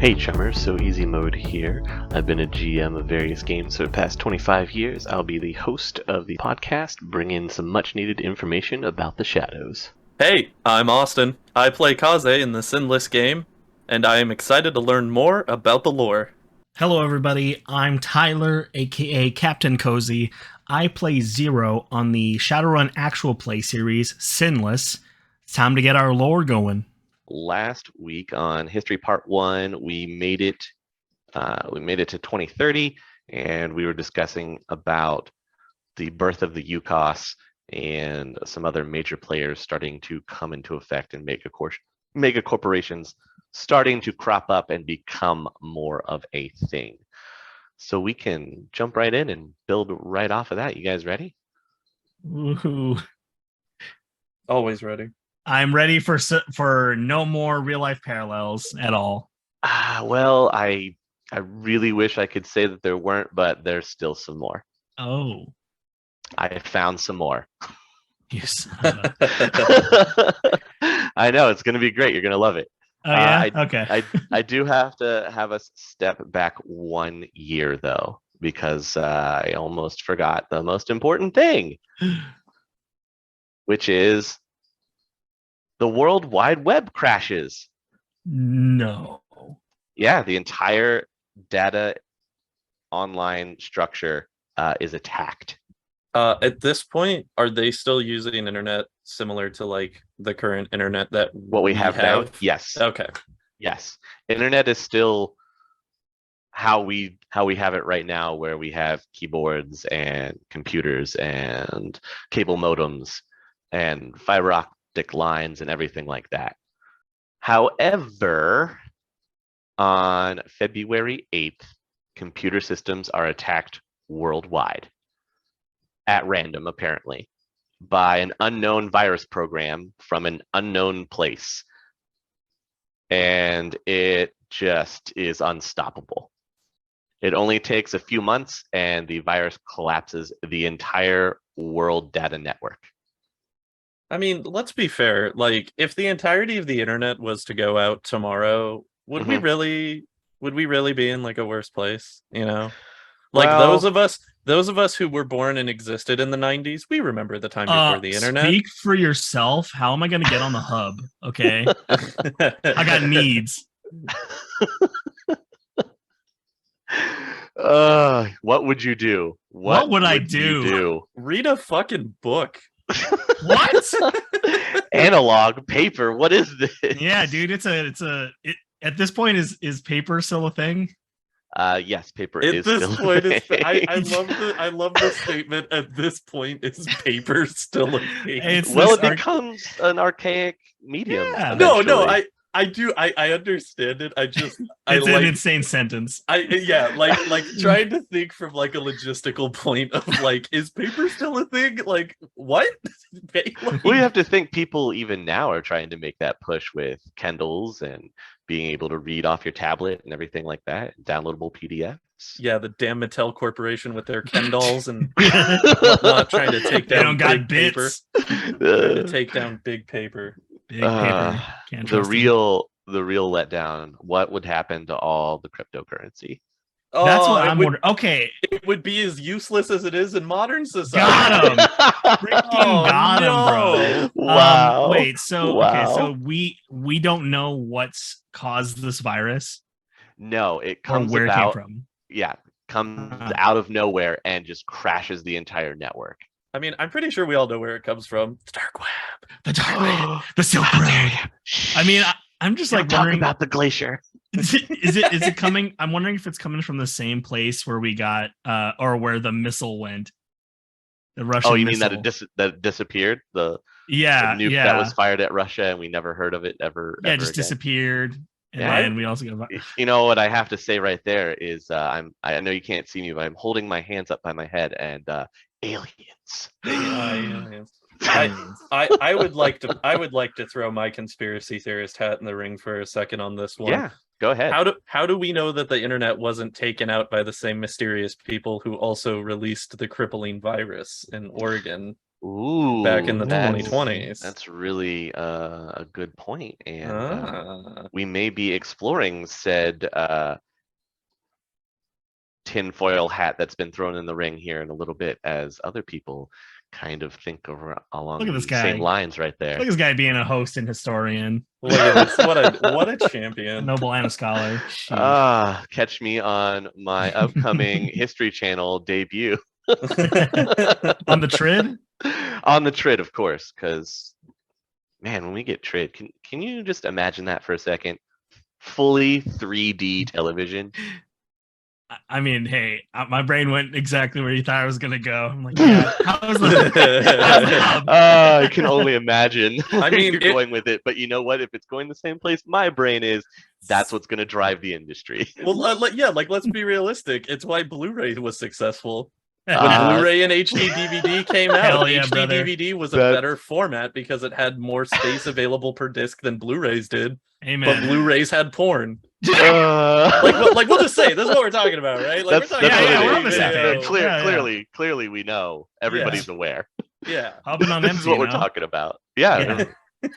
Hey chummers, SoEasyMode here. I've been a GM of various games for the past 25 years. I'll be the host of the podcast, bringing some much needed information about the shadows. Hey, I'm Austin. I play Kaze in the Sinless game, and I am excited to learn more about the lore. Hello, everybody. I'm Tyler, aka Captain Cozy. I play Zero on the Shadowrun actual play series, Sinless. It's time to get our lore going. Last week on History Part 1, we made it to 2030, and we were discussing about the birth of the UCOS and some other major players starting to come into effect, and mega corporations starting to crop up and become more of a thing. So we can jump right in and build right off of that. You guys ready? Woohoo. Always ready. I'm ready for no more real life parallels at all. Well, I really wish I could say that there weren't, but there's still some more. Oh, I found some more. you son of I know, it's going to be great. You're going to love it. Oh, yeah? Okay. I do have to have us step back 1 year, though, because I almost forgot the most important thing, which is the World Wide Web crashes. No. Yeah, the entire data online structure is attacked. At this point, are they still using internet similar to like the current internet that What we have now? Yes. Okay. Yes. Internet is still how we have it right now, where we have keyboards and computers and cable modems and fiber optic lines and everything like that. However, on February 8th, computer systems are attacked worldwide at random, apparently, by an unknown virus program from an unknown place. And it just is unstoppable. It only takes a few months and the virus collapses the entire world data network. I mean, let's be fair. Like, if the entirety of the internet was to go out tomorrow, would we really be in like a worse place? You know, like Well, those of us who were born and existed in the 90s, we remember the time before the internet. Speak for yourself. How am I going to get on the hub? Okay. I got needs. What would you do? What would I do? Read a fucking book. What? Analog paper. What is this? Yeah, dude. At this point, is paper still a thing? Yes, paper is At this still point, a thing. I love the statement. At this point, is paper still a thing? It becomes an archaic medium. Yeah. No, I do. I understand it. It's an insane sentence. Like trying to think from like a logistical point of like, is paper still a thing? Like, what? Well, you have to think people even now are trying to make that push with Kindles and being able to read off your tablet and everything like that, downloadable PDFs. Yeah, the damn Mattel Corporation with their Kindles and whatnot, trying to take down big paper. Trying to take down big paper. Big paper. The real letdown. What would happen to all the cryptocurrency? That's what I'm wondering. Okay, it would be as useless as it is in modern society. Got him. Freaking got him, bro. Wow. Wait. So okay. So we don't know what's caused this virus. No, it comes or where it came from. Yeah, comes out of nowhere and just crashes the entire network. I mean, I'm pretty sure we all know where it comes from. The dark web, the Silk Road. I mean, I'm just like wondering about the glacier. Is it coming? I'm wondering if it's coming from the same place where we got, or where the missile went. The Russian. Oh, you missile. mean that it disappeared? The nuke that was fired at Russia and we never heard of it ever. Yeah, ever just again. Disappeared. And we also got. You know what I have to say right there is I know you can't see me, but I'm holding my hands up by my head and aliens. Aliens. I would like to throw my conspiracy theorist hat in the ring for a second on this one. Yeah, go ahead. How do we know that the internet wasn't taken out by the same mysterious people who also released the crippling virus in Oregon Ooh, back in the that's- 2020s. That's really a good point, and Ah. we may be exploring said tinfoil hat that's been thrown in the ring here in a little bit, as other people kind of think along Look at this the same guy. lines right there. Look at this guy being a host and historian, Look at this! What a a champion! noble and a scholar. Sheesh. Catch me on my upcoming History Channel debut. On the trid? On the trid, of course, because man, when we get trid, can you just imagine that for a second? Fully 3D television. I mean, hey, my brain went exactly where you thought I was gonna go. I'm like, yeah, how's the I can only imagine where I mean, you're going with it. But you know what? If it's going the same place my brain is, that's what's going to drive the industry. Well, yeah, like let's be realistic. It's why Blu-ray was successful. When Uh, Blu-ray and HD DVD came out, Hell yeah, HD brother. DVD was a That's- better format because it had more space available per disc than Blu-rays did. Amen. But Blu-rays had porn. like, Like we'll just say this is what we're talking about, right? Like that's we're talking what yeah, it we're is. on the same Yeah, page. clear- Yeah. Clearly, we know. Everybody's aware. Yeah. Hubbing on This empty, is what we're you know? talking about. Yeah, Yeah.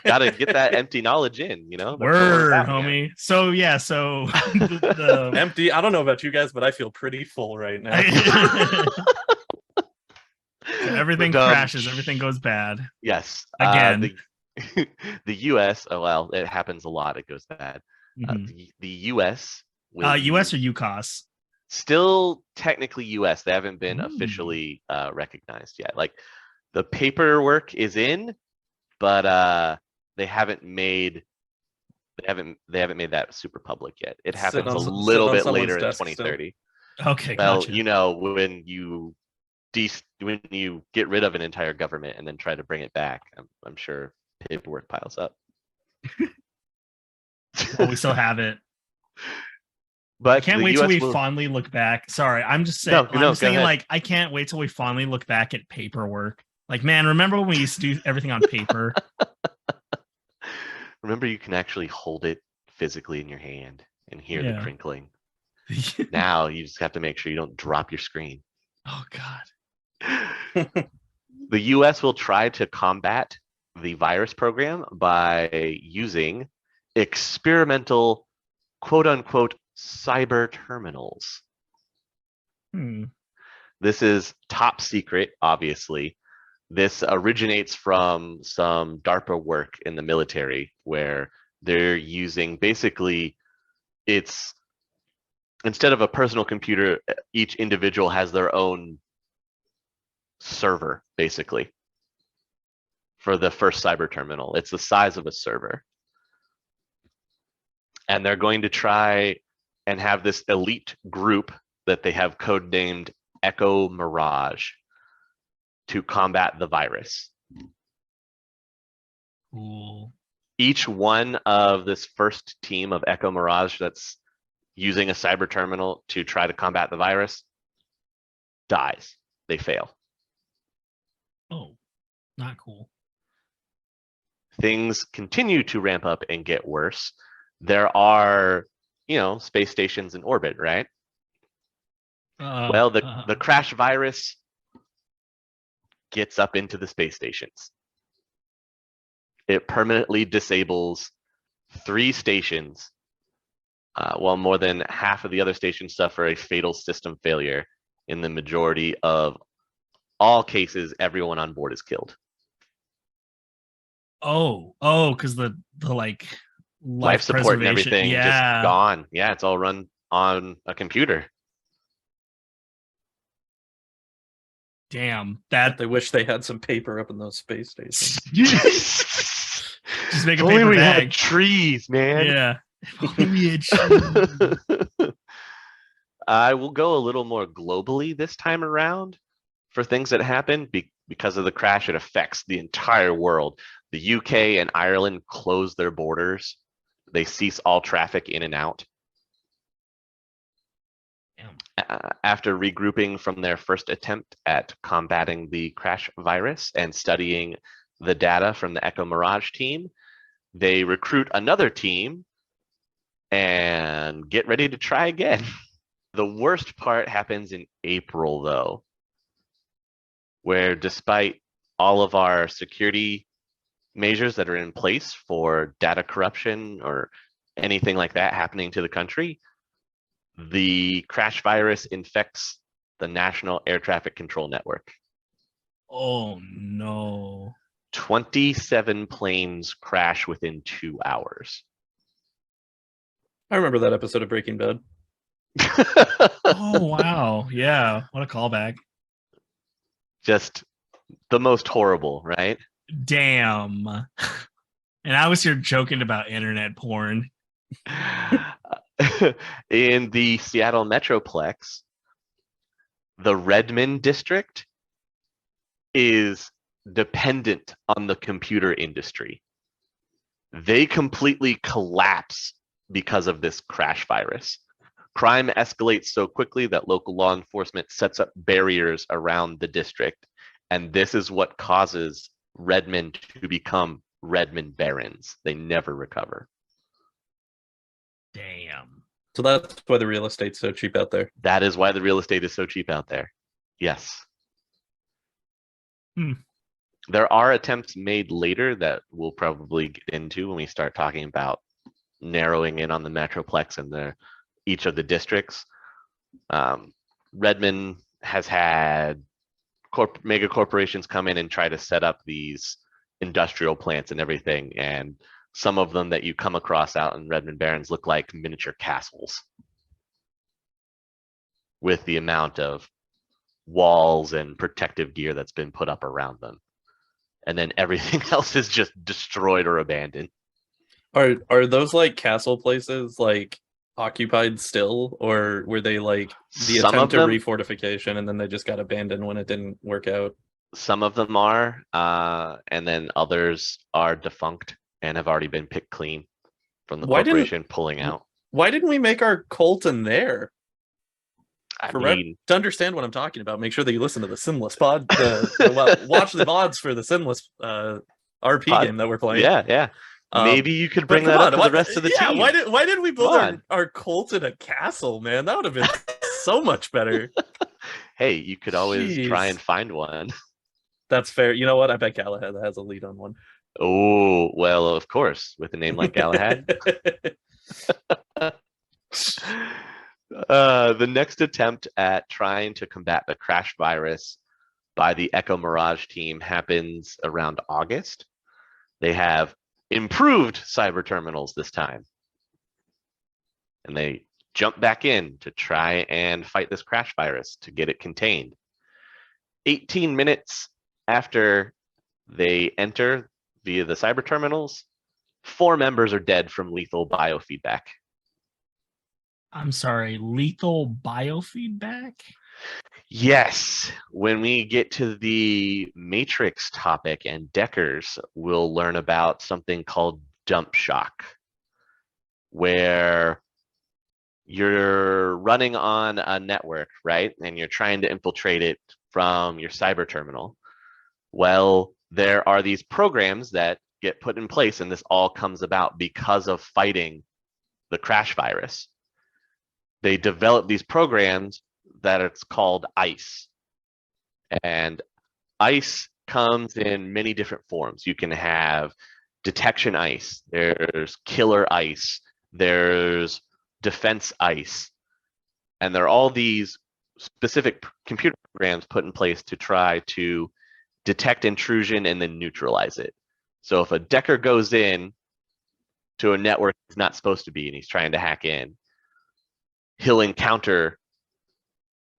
gotta get that empty knowledge in. You know, That's what we're Word, about here. homie. So yeah, so the Empty. I don't know about you guys, but I feel pretty full right now. So everything But, crashes, everything goes bad. Yes. Again. The U.S. Oh well, it happens a lot. It goes bad. Mhm. The U.S. will US or UCOS? still technically U.S. They haven't been Ooh. officially recognized yet. Like the paperwork is in, but they haven't made that super public yet. It happens a Sitting little on bit someone's later in desk still. 2030. Okay, Well, gotcha. you know, when you get rid of an entire government and then try to bring it back, I'm sure paperwork piles up. Well, we still have it. But I can't the wait till US we will- fondly look back. Sorry, I'm just saying. No, I'm go just thinking ahead. like I can't wait till we fondly look back at paperwork. Like, man, remember when we used to do everything on paper? Remember, you can actually hold it physically in your hand and hear the Yeah. crinkling. Now you just have to make sure you don't drop your screen. Oh God. The US will try to combat the virus program by using experimental, quote unquote, cyber terminals. This is top secret, obviously. This originates from some DARPA work in the military where they're using basically it's instead of a personal computer, each individual has their own server, basically, for the first cyber terminal. It's the size of a server. And they're going to try and have this elite group that they have codenamed Echo Mirage to combat the virus. Cool. Each one of this first team of Echo Mirage that's using a cyber terminal to try to combat the virus dies. They fail. Oh, not cool. Things continue to ramp up and get worse. There are, space stations in orbit, right? Well, the crash virus gets up into the space stations. It permanently disables 3 stations, while more than half of the other stations suffer a fatal system failure. In the majority of all cases, everyone on board is killed. Because the like Life support and preservation- everything yeah. just gone. Yeah, it's all run on a computer. Damn, that They wish they had some paper up in those space stations. just make a If only paper we bag. had trees, man. Yeah. If only we had trees. I will go a little more globally this time around for things that happen because of the crash. It affects the entire world. The UK and Ireland close their borders. They cease all traffic in and out. After regrouping from their first attempt at combating the crash virus and studying the data from the Echo Mirage team, they recruit another team and get ready to try again. The worst part happens in April, though, where despite all of our security measures that are in place for data corruption or anything like that happening to the country, the crash virus infects the National Air Traffic Control Network. Oh no. 27 planes crash within 2 hours. I remember that episode of Breaking Bad. Oh wow. Yeah. What a callback. Just the most horrible, right? Damn. And I was here joking about internet porn. In the Seattle Metroplex, the Redmond district is dependent on the computer industry. They completely collapse because of this crash virus. Crime escalates so quickly that local law enforcement sets up barriers around the district, and this is what causes Redmond to become Redmond barrens. They never recover. Damn. So that's why the real estate's so cheap out there. That is why the real estate is so cheap out there. Yes. There are attempts made later that we'll probably get into when we start talking about narrowing in on the Metroplex and each of the districts. Redmond has had mega corporations come in and try to set up these industrial plants and everything, and some of them that you come across out in Redmond Barrens look like miniature castles with the amount of walls and protective gear that's been put up around them. And then everything else is just destroyed or abandoned. Are those like castle places like occupied still, or were they like the Some attempt of them, to refortification and then they just got abandoned when it didn't work out? some of them are, and then others are defunct and have already been picked clean from the corporation pulling out. Why didn't we make our Colton there? I To mean, to understand what I'm talking about, make sure that you listen to the Sinless pod. Watch the mods for the Sinless RP game that we're playing. Yeah. Maybe you could bring But that come up on, to the rest of the team. why did we build Come our cult in a castle, man? That would have been so much better. Hey, you could always try Jeez. and find one. That's fair. You know what? I bet Galahad has a lead on one. Oh, well, of course, with a name like Galahad. The next attempt at trying to combat the crash virus by the Echo Mirage team happens around August. They have improved cyber terminals this time. And they jump back in to try and fight this crash virus to get it contained. 18 minutes after they enter via the cyber terminals, 4 members are dead from lethal biofeedback. I'm sorry, lethal biofeedback? Yes, when we get to the Matrix topic and Deckers, we'll learn about something called dump shock, where you're running on a network, right? And you're trying to infiltrate it from your cyber terminal. Well, there are these programs that get put in place, and this all comes about because of fighting the crash virus. They develop these programs that it's called ICE. And ICE comes in many different forms. You can have detection ICE, there's killer ICE, there's defense ICE, and there are all these specific computer programs put in place to try to detect intrusion and then neutralize it. So if a Decker goes in to a network he's not supposed to be and he's trying to hack in, he'll encounter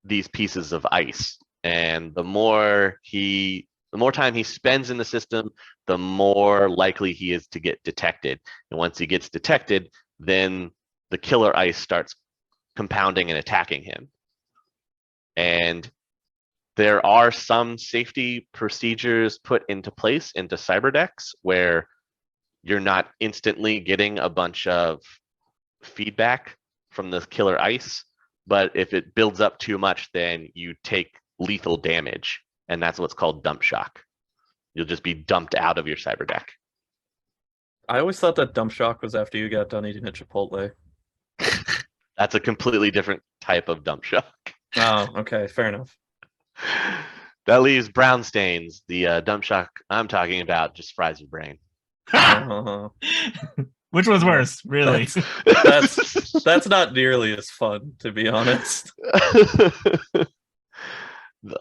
these pieces of ICE, and the more time he spends in the system, the more likely he is to get detected. And once he gets detected, then the killer ICE starts compounding and attacking him. And there are some safety procedures put into place into CyberDecks where you're not instantly getting a bunch of feedback from the killer ICE, but if it builds up too much, then you take lethal damage, and that's what's called dump shock. You'll just be dumped out of your cyber deck. I always thought that dump shock was after you got done eating at Chipotle. That's a completely different type of dump shock. Oh, okay, fair enough. That leaves brown stains. The dump shock I'm talking about just fries your brain. Uh-huh. Which was worse, really? That's not nearly as fun, to be honest.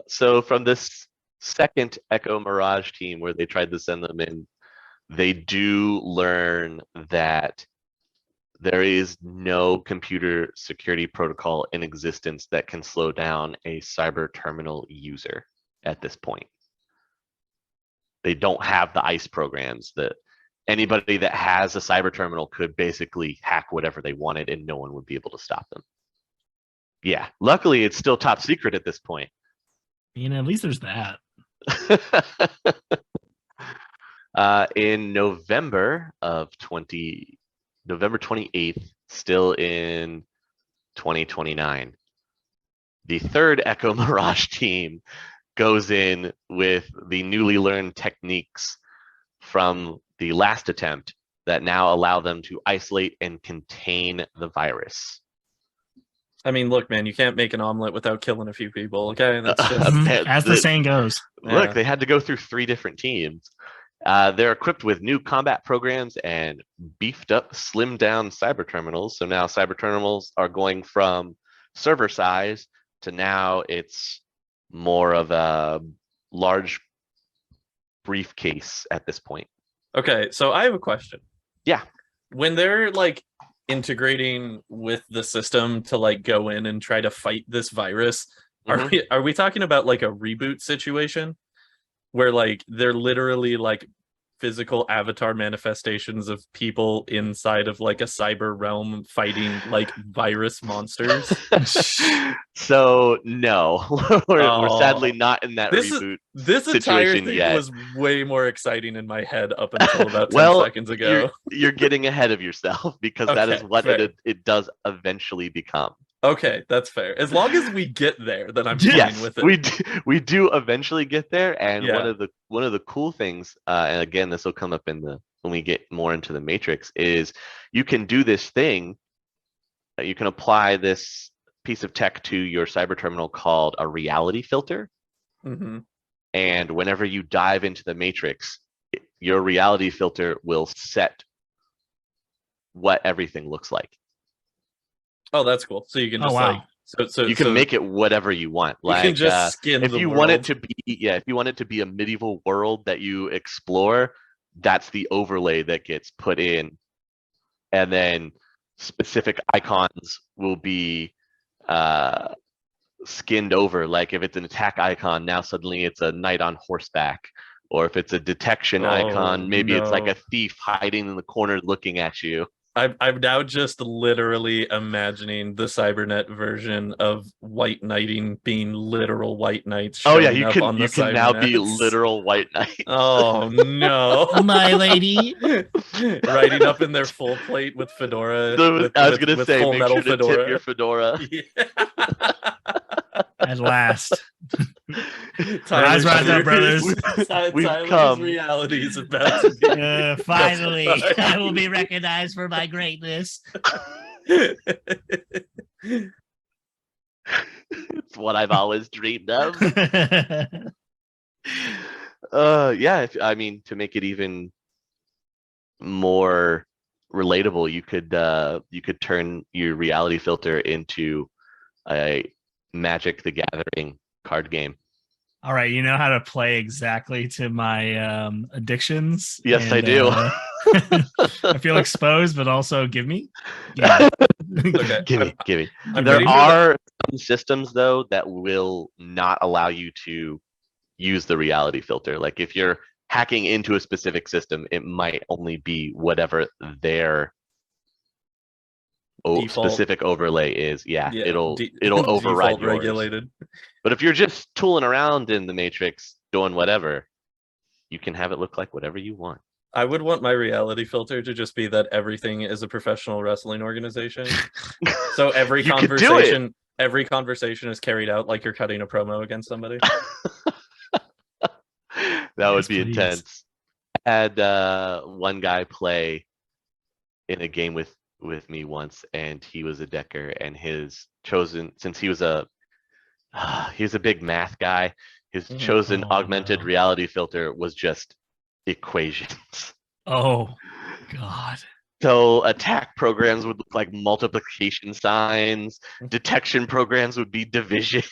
So from this second Echo Mirage team where they tried to send them in, they do learn that there is no computer security protocol in existence that can slow down a cyber terminal user at this point. They don't have the ICE programs that anybody that has a cyber terminal could basically hack whatever they wanted and no one would be able to stop them. Yeah, luckily it's still top secret at this point. At least there's that. In November 28th, still in 2029, the third Echo Mirage team goes in with the newly learned techniques from the last attempt that now allow them to isolate and contain the virus. I mean, look, man, you can't make an omelet without killing a few people, okay? That's just... As the saying goes. Look, they had to go through 3 different teams. They're equipped with new combat programs and beefed up, slimmed down cyber terminals. So now cyber terminals are going from server size to now it's more of a large briefcase at this point. Okay, so I have a question. Yeah. When they're like integrating with the system to like go in and try to fight this virus, are we talking about like a reboot situation where like they're literally like physical avatar manifestations of people inside of like a cyber realm fighting like virus monsters? So no, we're sadly not in that reboot. This entire thing was way more exciting in my head up until about 10 seconds ago. You're getting ahead of yourself because that is what it does eventually become. Okay, that's fair. As long as we get there, then I'm fine with it. We do eventually get there, and one of the cool things, and again, this will come up in when we get more into the Matrix, is you can do this thing. You can apply this piece of tech to your cyber terminal called a reality filter, and whenever you dive into the Matrix, your reality filter will set what everything looks like. Oh, that's cool. So you can just like you can make it whatever you want. Like you can just skin if the you world. want it to be if you want it to be a medieval world that you explore, that's the overlay that gets put in, and then specific icons will be skinned over. Like if it's an attack icon, now suddenly it's a knight on horseback, or if it's a detection icon, maybe it's like a thief hiding in the corner looking at you. I'm now just literally imagining the cybernet version of white knighting being literal white knights. Oh yeah, you can now be literal white knights. Oh no, my lady, riding up in their full plate with fedora. I was gonna say, make sure to tip your fedora. Yeah. At last. Rise up, brothers. We've come. Reality is about to be. Finally, I will be recognized for my greatness. It's what I've always dreamed of. Yeah, I mean, to make it even more relatable, you could turn your reality filter into a Magic the Gathering card game. All right, you know how to play exactly to my addictions. Yes, I do. I feel exposed, but also give me. Yeah. Okay. Give me. I'm There are some systems though that will not allow you to use the reality filter. Like if you're hacking into a specific system, it might only be whatever their specific overlay is. It'll override yours. Regulated. But if you're just tooling around in the Matrix doing whatever, you can have it look like whatever you want. I would want my reality filter to just be that everything is a professional wrestling organization. So every conversation is carried out like you're cutting a promo against somebody. That would be intense. I had one guy play in a game with me once, and he was a decker, and his chosen, since he was a big math guy, His chosen augmented reality filter was just equations. Oh, God. So attack programs would look like multiplication signs. Detection programs would be division.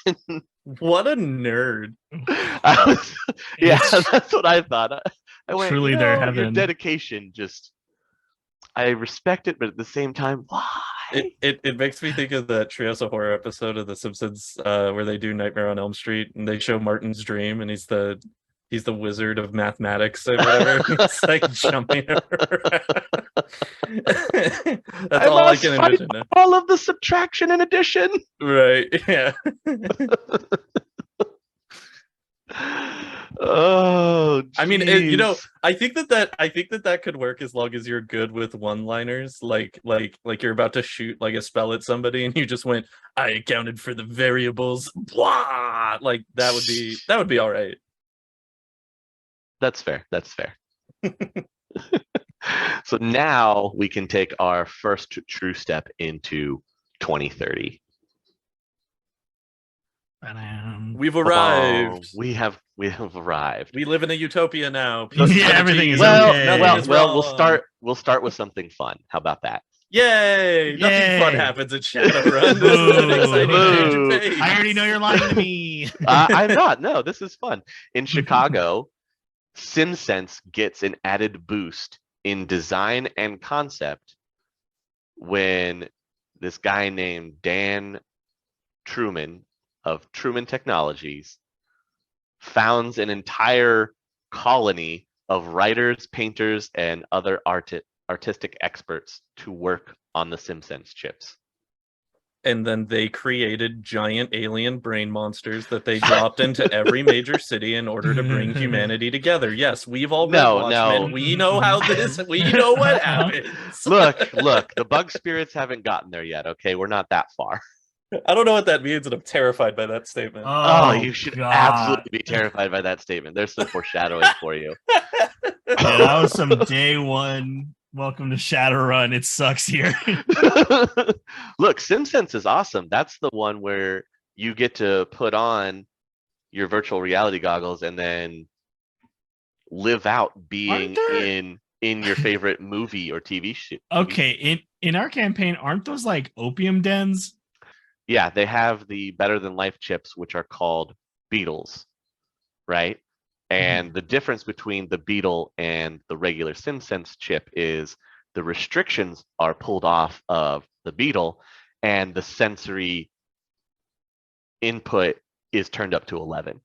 What a nerd. Yeah, that's what I thought. I went, Truly you their know, your heaven. dedication just, I respect it, but at the same time, why? It makes me think of that Treehouse of Horror episode of The Simpsons where they do Nightmare on Elm Street and they show Martin's dream and he's the wizard of mathematics or whatever. He's like jumping around. That's all I can envision now. All of the subtraction and addition. Right. Yeah. Oh, geez. I mean, you know, I think that could work as long as you're good with one-liners, like you're about to shoot like a spell at somebody, and you just went, "I accounted for the variables." Blah! Like that would be all right. That's fair. That's fair. So now we can take our first true step into 2030. We've arrived. We have arrived. We live in a utopia now. Yeah, everything is okay. We'll start with something fun. How about that? Yay! Nothing fun happens in Shadowrun. This is an exciting change of pace. I already know you're lying to me. I'm not. No, this is fun. In Chicago, Simsense gets an added boost in design and concept when this guy named Dan Truman of Truman Technologies founds an entire colony of writers, painters, and other artistic experts to work on the Simsense chips. And then they created giant alien brain monsters that they dropped into every major city in order to bring humanity together. Yes, we've all read Watchmen. No. We know how we know what happens. Look, the bug spirits haven't gotten there yet, okay? We're not that far. I don't know what that means, and I'm terrified by that statement. Oh, you should absolutely be terrified by that statement. There's some foreshadowing for you. Yeah, that was some day one. Welcome to Shadowrun. It sucks here. Look, Simsense is awesome. That's the one where you get to put on your virtual reality goggles and then live out being in your favorite movie or TV show. Okay, in our campaign, aren't those like opium dens? Yeah, they have the better than life chips, which are called beetles, right? And the difference between the beetle and the regular Simsense chip is the restrictions are pulled off of the beetle and the sensory input is turned up to 11.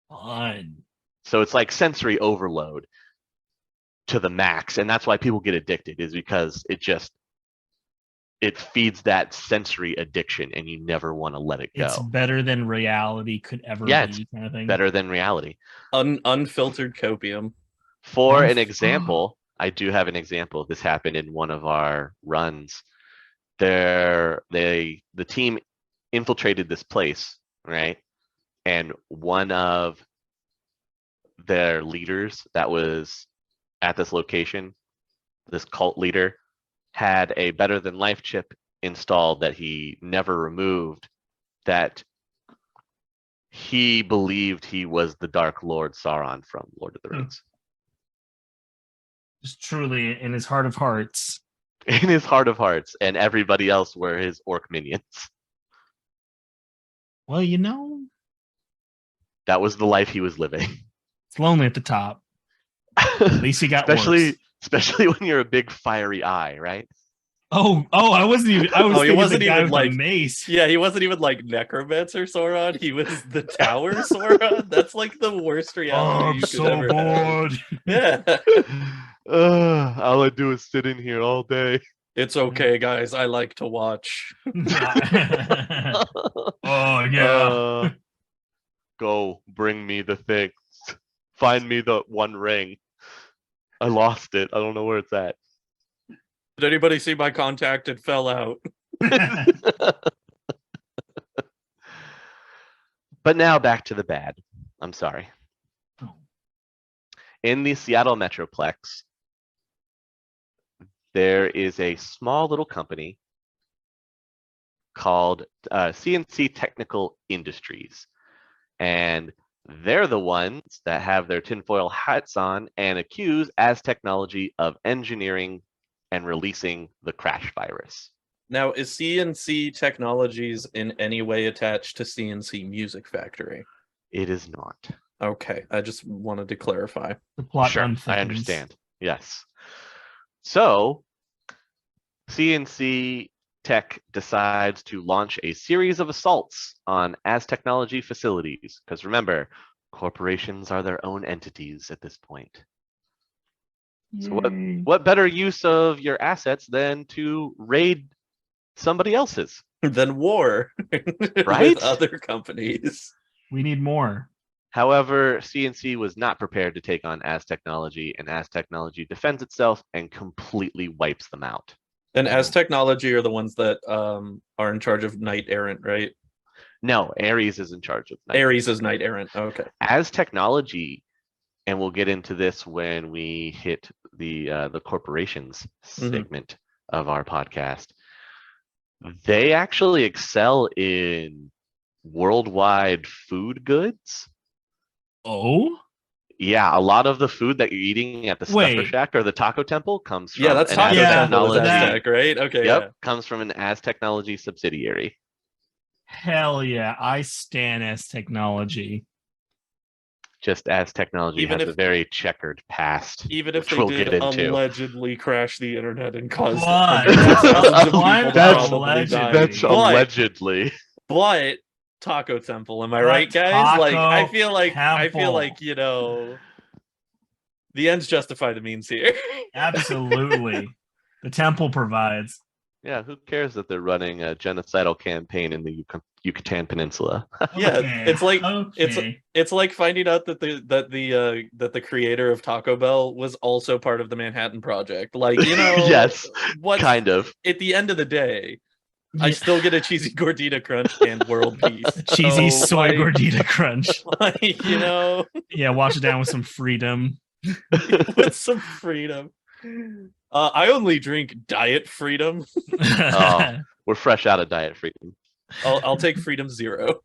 Fun. So it's like sensory overload to the max. And that's why people get addicted, is because it feeds that sensory addiction and you never want to let it go. It's better than reality could ever be, kind of thing. Better than reality. Unfiltered copium. For an example, I do have an example. This happened in one of our runs. The team infiltrated this place, right? And one of their leaders that was at this location, this cult leader, had a better than life chip installed that he never removed, that he believed he was the Dark Lord Sauron from Lord of the Rings. Just truly in his heart of hearts. In his heart of hearts, and everybody else were his orc minions. Well, you know, that was the life he was living. It's lonely at the top. At least he got especially when you're a big fiery eye, right? Oh, I wasn't even. He wasn't even like mace. Yeah, he wasn't even like Necromancer Sauron. He was the Tower Sauron. That's like the worst reality. I'm so bored. Yeah. All I do is sit in here all day. It's okay, guys. I like to watch. Oh yeah. Go bring me the things. Find me the one ring. I lost it. I don't know where it's at. Did anybody see my contact? It fell out. But now back to the bad. I'm sorry. In the Seattle Metroplex, there is a small little company called CNC Technical Industries. and they're the ones that have their tinfoil hats on and accuse as technology of engineering and releasing the crash virus. Now, is CNC Technologies in any way attached to CNC Music Factory? It is not. Okay, I just wanted to clarify. The plot Sure, unthickens. I understand. Yes. So, CNC Tech decides to launch a series of assaults on As Technology facilities. Because remember, corporations are their own entities at this point. So Yay. what better use of your assets than to raid somebody else's? Then war Right? with other companies. We need more. However, CNC was not prepared to take on As Technology, and As Technology defends itself and completely wipes them out. And As Technology are the ones that are in charge of Knight Errant, right? No, Ares is in charge of Knight. Ares is Knight Errant. Okay. As Technology, and we'll get into this when we hit the corporations segment of our podcast. They actually excel in worldwide food goods. Oh? Yeah, a lot of the food that you're eating at the Stuffer Wait. Shack or the Taco Temple comes from Yeah, that's an Taco As Yeah, Temple is Technology. Aztec, right? Okay. Yep, Yeah. comes from an As Technology subsidiary. Hell yeah. I stan as technology. Just As Technology Even has if- a very checkered past. Even if which they we'll did get into. allegedly crash the internet and cause But- hundreds of thousands of people One to That's- probably allegedly. die. That's But- allegedly. But Taco Temple, am I But right, guys? Like, I Taco feel like Temple. you know, the ends justify the means here. Absolutely. The temple provides. Yeah, who cares that they're running a genocidal campaign in the Yucatan Peninsula? Yeah, Okay, it's like okay. it's like finding out that the creator of Taco Bell was also part of the Manhattan Project. Like, you know, Yes, what kind of. at the end of the day, I Yeah. still get a cheesy gordita crunch and world peace. Cheesy So, soy like, gordita crunch. like, you know, Yeah, wash it down with some freedom. with some freedom. I only drink Diet Freedom. Oh. We're fresh out of Diet Freedom. I'll take Freedom Zero.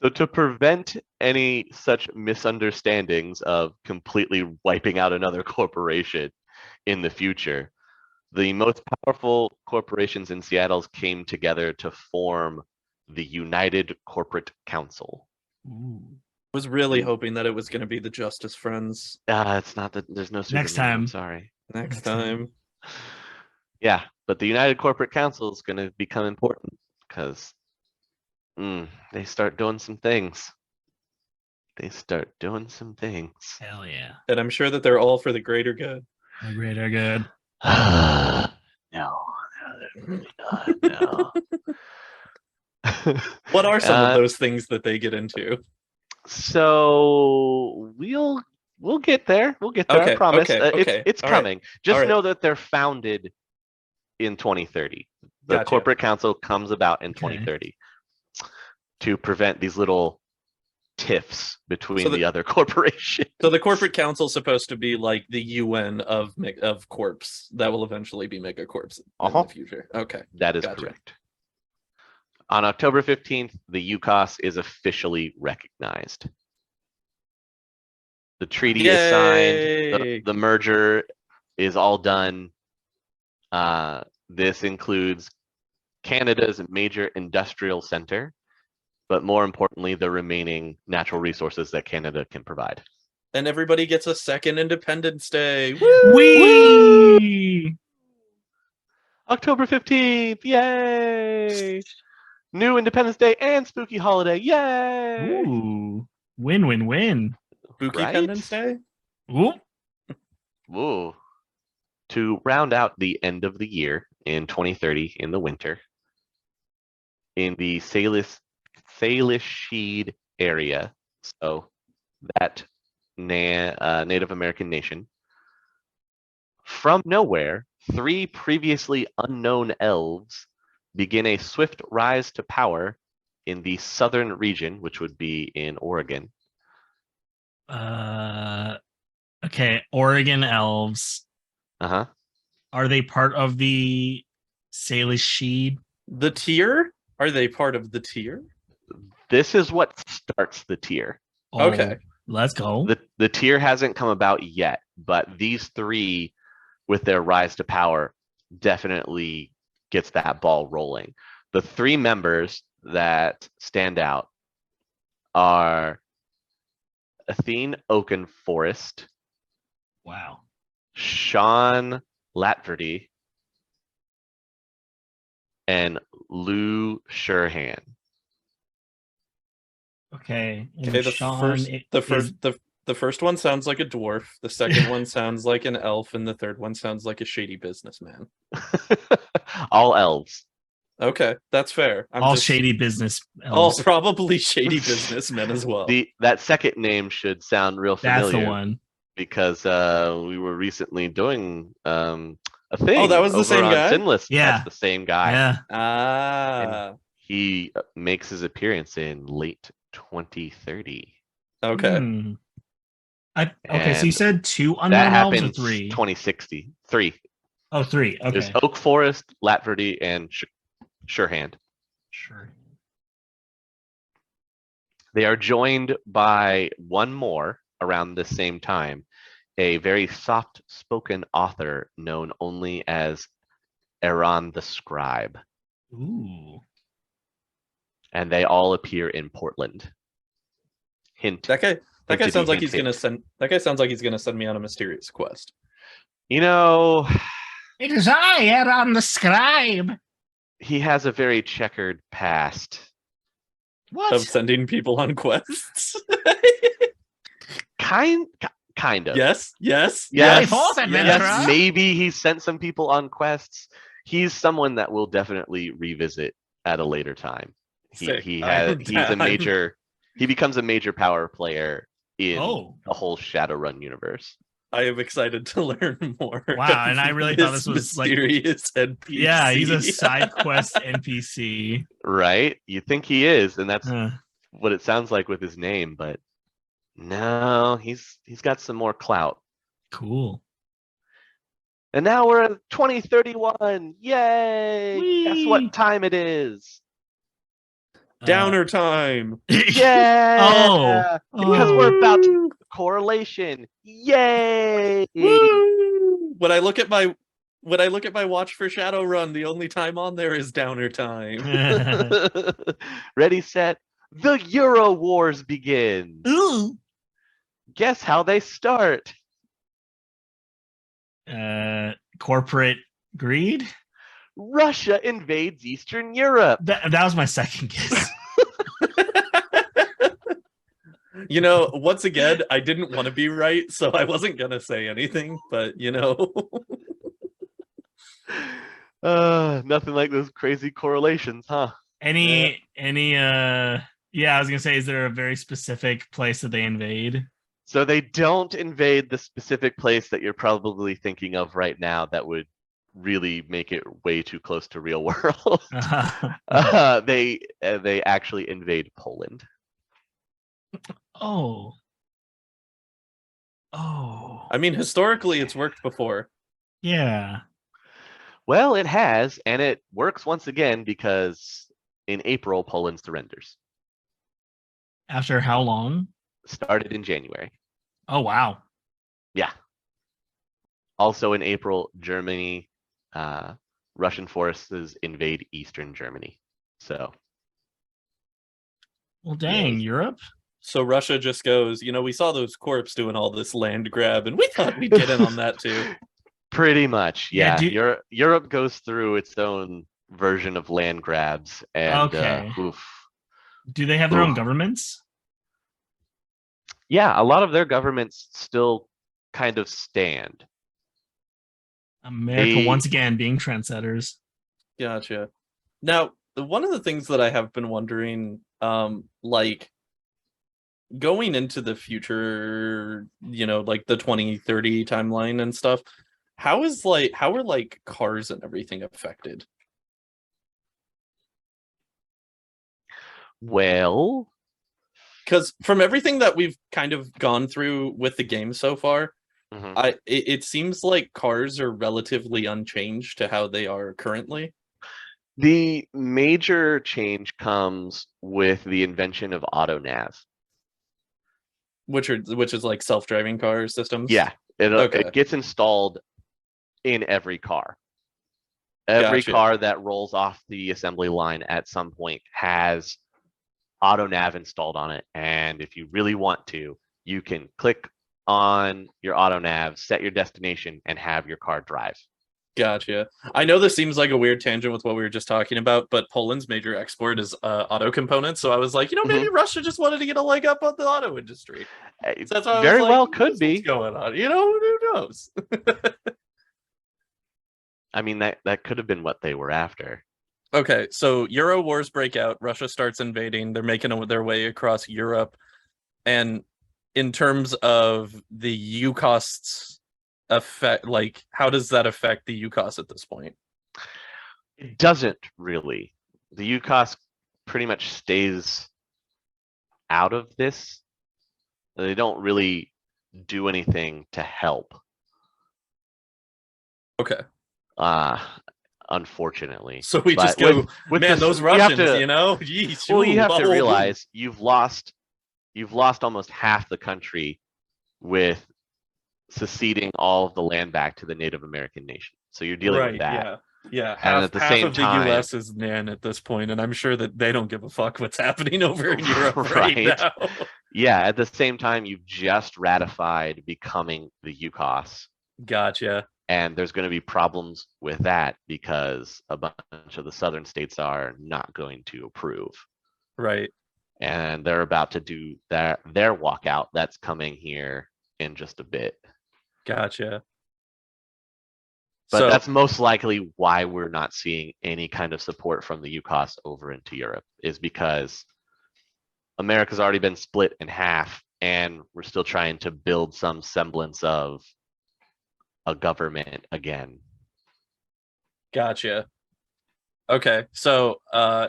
So to prevent any such misunderstandings of completely wiping out another corporation in the future, the most powerful corporations in Seattle came together to form the United Corporate Council. Ooh. Was really hoping that it was going to be the Justice Friends It's not that there's no Superman. Next time. I'm sorry. next Next time. time. Yeah, but the United Corporate Council is going to become important because they start doing some things. They start doing some things. Hell yeah. And I'm sure that they're all for the greater good. The greater good. No, they're really not. No. What are some Uh, of those things that they get into? So we'll get there. We'll get there. Okay, I promise. okay, okay. It's All right, coming. Just all right. know that they're founded in 2030. The Gotcha. corporate council comes about in Okay. 2030 to prevent these little tiffs between So the other corporations. So the corporate council's supposed to be like the UN of corps that will eventually be megacorps in Uh-huh. the future. Okay. That is Gotcha. correct. On October 15th, the UCOS is officially recognized. The treaty is signed. Yay! The merger is all done. This includes Canada's major industrial center, but more importantly, the remaining natural resources that Canada can provide. And everybody gets a second Independence Day. Woo! Wee! October 15th, yay! New Independence Day and spooky holiday, yay! Ooh. Win, win, win. Spooky Right? Pendence Day? Ooh. Woo. To round out the end of the year in 2030 in the winter, in the Salisheed area, so that Native American nation, from nowhere, 3 previously unknown elves begin a swift rise to power in the southern region, which would be in Oregon. Okay, Oregon elves. Uh-huh. Are they part of the Salish Sheed? The Tyr? Are they part of the tier? This is what starts the tier. Okay. Let's go. The tier hasn't come about yet, but these three, with their rise to power, definitely gets that ball rolling. The three members that stand out are Athene Oakenforest, Wow. Sean Latverty, and Lou Sherhan. Okay. And Okay, Sean the first one sounds like a dwarf, the second one sounds like an elf, and the third one sounds like a shady businessman. All elves. Okay, that's fair. all shady business. All elves. probably shady businessmen as well. That second name should sound real familiar. That's the one. Because we were recently doing a thing. Oh, that was the over same on guy? Sinless. Yeah. That's the same guy. Yeah. Ah, He makes his appearance in late 2030. okay. Hmm. Okay, so you And said 2 that unknown elves or happens 3? 2060. 3. Oh, 3. Okay. There's Oak Forest, Latverty, and Surehand. Sure. They are joined by one more around the same time, a very soft-spoken author known only as Aaron the Scribe. Ooh. And they all appear in Portland. Hint. That guy Hint, sounds like hint, he's gonna hint. send me on a mysterious quest. You know, It is I, Aaron the Scribe. he has a very checkered past. What? Of sending people on quests. Kind of. Yes. Very forth, adventurer. Yes, maybe he sent some people on quests. He's someone that we'll definitely revisit at a later time. Sick. He becomes a major power player in the whole Shadowrun universe. I am excited to learn more. Wow, and I really thought this was like mysterious NPC. Yeah, he's a side quest NPC. Right? You think he is, and that's what it sounds like with his name, but no, he's got some more clout. Cool. And now we're at 2031. Yay! Whee! Guess what time it is? Downer time. Yeah! Because we're about to correlation. Yay! Woo! When I look at my watch for Shadowrun, the only time on there is downer time. Ready, set. The Euro Wars begin. Ooh. Guess how they start? Corporate greed. Russia invades Eastern Europe. That was my second guess. You know, once again, I didn't want to be right, so I wasn't gonna say anything, but you know. Nothing like those crazy correlations, huh? I was gonna say, is there a very specific place that they invade? So they don't invade the specific place that you're probably thinking of right now that would really make it way too close to real world. They actually invade Poland. Oh. I mean, historically, it's worked before. Yeah. Well, it has, and it works once again because in April, Poland surrenders. After how long? Started in January. Oh, wow. Yeah. Also in April, Germany, Russian forces invade Eastern Germany. So. Well, dang, Europe? So Russia just goes, you know, we saw those corps doing all this land grab, and we thought we'd get in on that too. Pretty much, yeah. Yeah, Europe goes through its own version of land grabs, and do they have their own governments? Yeah, a lot of their governments still kind of stand. America once again being trendsetters. Gotcha. Now, one of the things that I have been wondering, like going into the future, you know, like the 2030 timeline and stuff, how are like cars and everything affected? Well, because from everything that we've kind of gone through with the game so far, it seems like cars are relatively unchanged to how they are currently. The major change comes with the invention of auto nav. Which is like self-driving car systems. Yeah, Okay. it gets installed in every car. Every Gotcha. car that rolls off the assembly line at some point has auto nav installed on it, and if you really want to, you can click on your auto nav, set your destination, and have your car drive. Gotcha. I know this seems like a weird tangent with what we were just talking about, but Poland's major export is auto components. So I was like, maybe Russia just wanted to get a leg up on the auto industry. So that's why Very I was well like, could be what's going on. Who knows? I mean, that could have been what they were after. Okay, so Euro wars break out. Russia starts invading. They're making their way across Europe, and in terms of the UCOS's affect, like, how does that affect the UCOS at this point? It doesn't really. The UCOS pretty much stays out of this. They don't really do anything to help. Okay. Unfortunately. So we just go, with man, those Russians, Yeesh, well, you have to oh. realize you've lost almost half the country with seceding all of the land back to the Native American nation. So you're dealing with that. Yeah. And at the same time, the US is man at this point, and I'm sure that they don't give a fuck what's happening over in Europe right now. Yeah, at the same time, you've just ratified becoming the UCOS. Gotcha. And there's going to be problems with that because a bunch of the southern states are not going to approve. Right. And they're about to do their walkout that's coming here in just a bit. Gotcha. But that's most likely why we're not seeing any kind of support from the UCOS over into Europe, is because America's already been split in half and we're still trying to build some semblance of a government again. Gotcha. Okay, so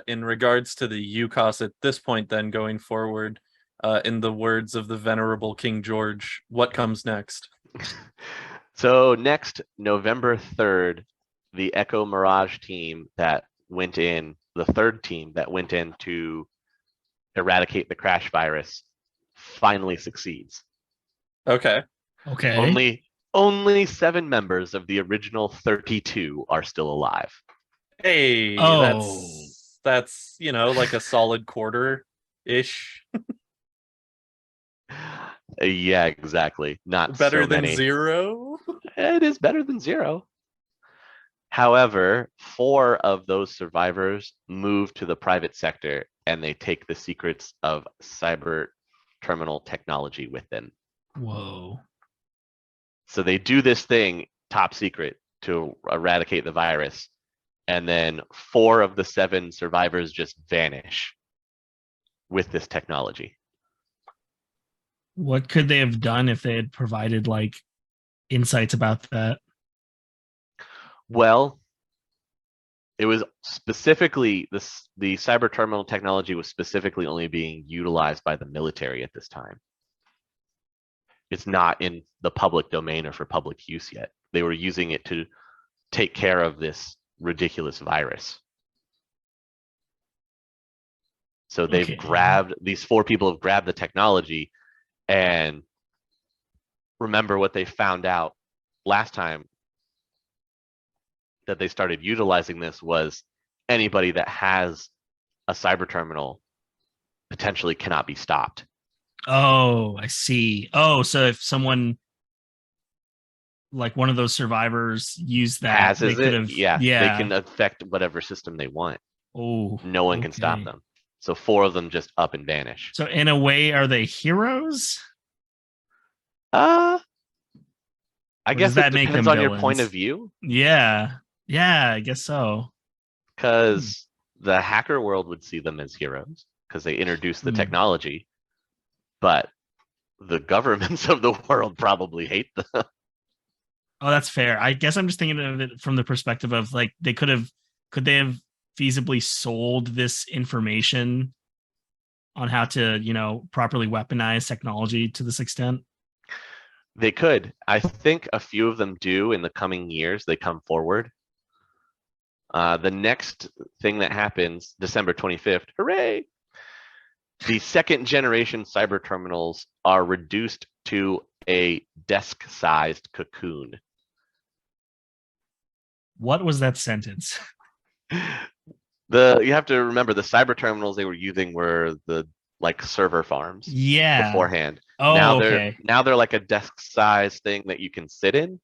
in regards to the UCOS at this point, then going forward, in the words of the venerable King George, what comes next? So next, November 3rd, the Echo Mirage team that went in, the third team that went in to eradicate the crash virus, finally succeeds. Okay. Only 7 members of the original 32 are still alive. Hey, that's like a solid quarter-ish. Yeah, exactly. Not better so than many. 0. It is better than 0. However, 4 of those survivors move to the private sector and they take the secrets of cyber terminal technology with them. Whoa. So they do this thing top secret to eradicate the virus, and then 4 of the 7 survivors just vanish with this technology. What could they have done if they had provided like insights about that? Well, it was specifically the cyber terminal technology was specifically only being utilized by the military at this time. It's not in the public domain or for public use yet. They were using it to take care of this ridiculous virus. So they've these 4 people have grabbed the technology, and remember what they found out last time that they started utilizing this was anybody that has a cyber terminal potentially cannot be stopped. Oh, I see. Oh, so if someone like one of those survivors used that, they could have, they can affect whatever system they want. Oh, no one can stop them. So 4 of them just up and vanish. So in a way, are they heroes? I guess that depends on your point of view. Yeah, I guess so. Because the hacker world would see them as heroes because they introduced the technology, but the governments of the world probably hate them. Oh, that's fair. I guess I'm just thinking of it from the perspective of like could they have feasibly sold this information on how to, properly weaponize technology to this extent? They could. I think a few of them do in the coming years. They come forward. The next thing that happens, December 25th, hooray! The second generation cyber terminals are reduced to a desk-sized cocoon. What was that sentence? You have to remember the cyber terminals they were using were the like server farms Yeah. beforehand. Oh, now okay. they're like a desk-sized thing that you can sit in.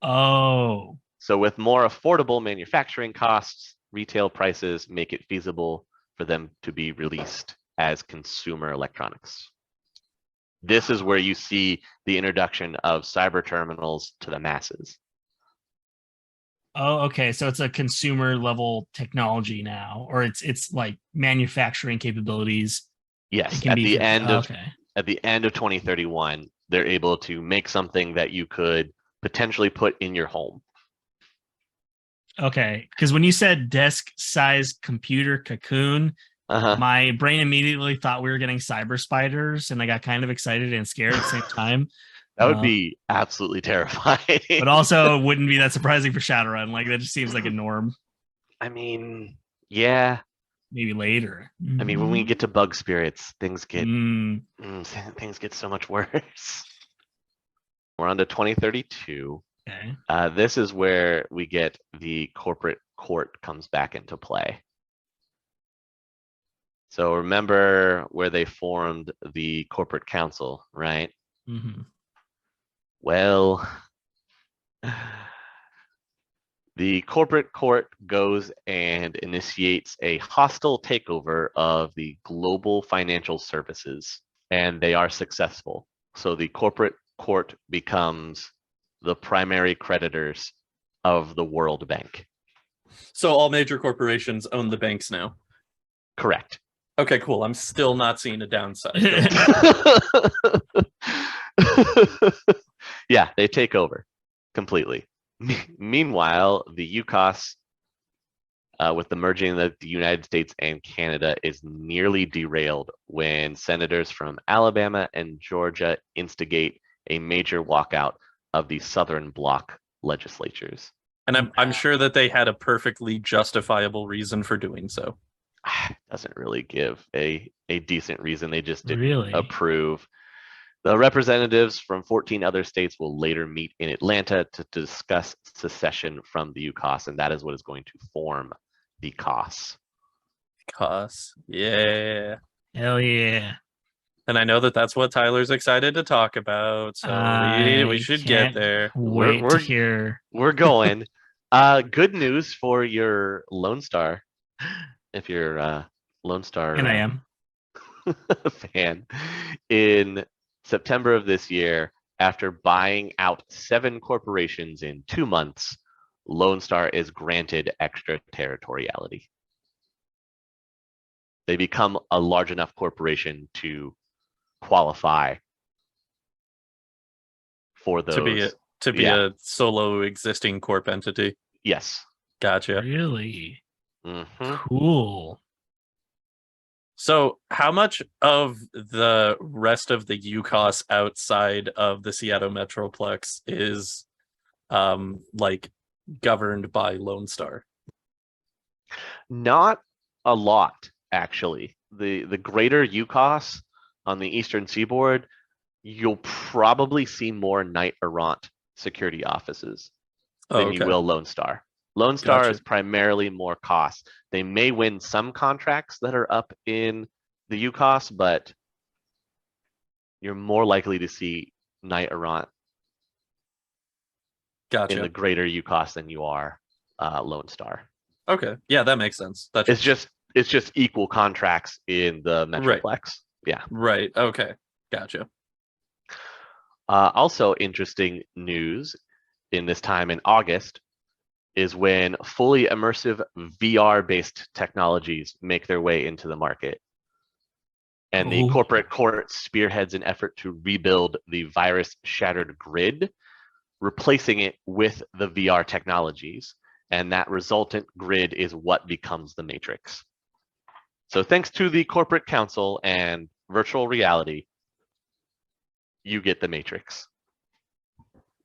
Oh. So with more affordable manufacturing costs, retail prices make it feasible for them to be released as consumer electronics. This is where you see the introduction of cyber terminals to the masses. Oh, okay. So it's a consumer level technology now, or it's like manufacturing capabilities. Yes, It can at be the for- end of okay. at the end of 2031, they're able to make something that you could potentially put in your home. Okay, because when you said desk-sized computer cocoon, my brain immediately thought we were getting cyber spiders, and I got kind of excited and scared at the same time. That would be absolutely terrifying. But also wouldn't be that surprising for Shadowrun. Like that just seems like a norm. I mean, yeah. Maybe later. I mean, when we get to bug spirits, things get things get so much worse. We're on to 2032. Okay. This is where we get the corporate court comes back into play. So remember where they formed the corporate council, right? Mm-hmm. Well, the corporate court goes and initiates a hostile takeover of the global financial services, and they are successful. So the corporate court becomes the primary creditors of the World Bank. So all major corporations own the banks now. Correct. Okay, cool. I'm still not seeing a downside. Yeah, they take over completely. Meanwhile, the UCOS, with the merging of the United States and Canada, is nearly derailed when senators from Alabama and Georgia instigate a major walkout of the Southern Bloc legislatures. And I'm sure that they had a perfectly justifiable reason for doing so. Doesn't really give a decent reason. They just didn't Really? approve. The representatives from 14 other states will later meet in Atlanta to discuss secession from the UCOS, and that is what is going to form the COS. COS, yeah. Hell yeah. And I know that that's what Tyler's excited to talk about, so we should get there. Wait to hear. We're going. Good news for your Lone Star, if you're Lone Star And I am fan. In September of this year, after buying out 7 corporations in 2 months, Lone Star is granted extraterritoriality. They become a large enough corporation to qualify for those. To be a solo existing corp entity. Yes. Gotcha. Really Mm-hmm. cool. So how much of the rest of the UCOS outside of the Seattle Metroplex is like governed by Lone Star? Not a lot, actually. The greater UCOS on the eastern seaboard, you'll probably see more Knight Errant security offices than you will Lone Star. Lone Star is primarily more cost. They may win some contracts that are up in the UCOS, but you're more likely to see Knight Errant in the greater UCOS than you are Lone Star. Okay, yeah, that makes sense. It's just equal contracts in the Metroplex. Right. Yeah. Right. Okay. Gotcha. Also interesting news in this time in August is when fully immersive VR-based technologies make their way into the market. And the corporate court spearheads an effort to rebuild the virus-shattered grid, replacing it with the VR technologies. And that resultant grid is what becomes the Matrix. So thanks to the corporate council and virtual reality, you get the Matrix.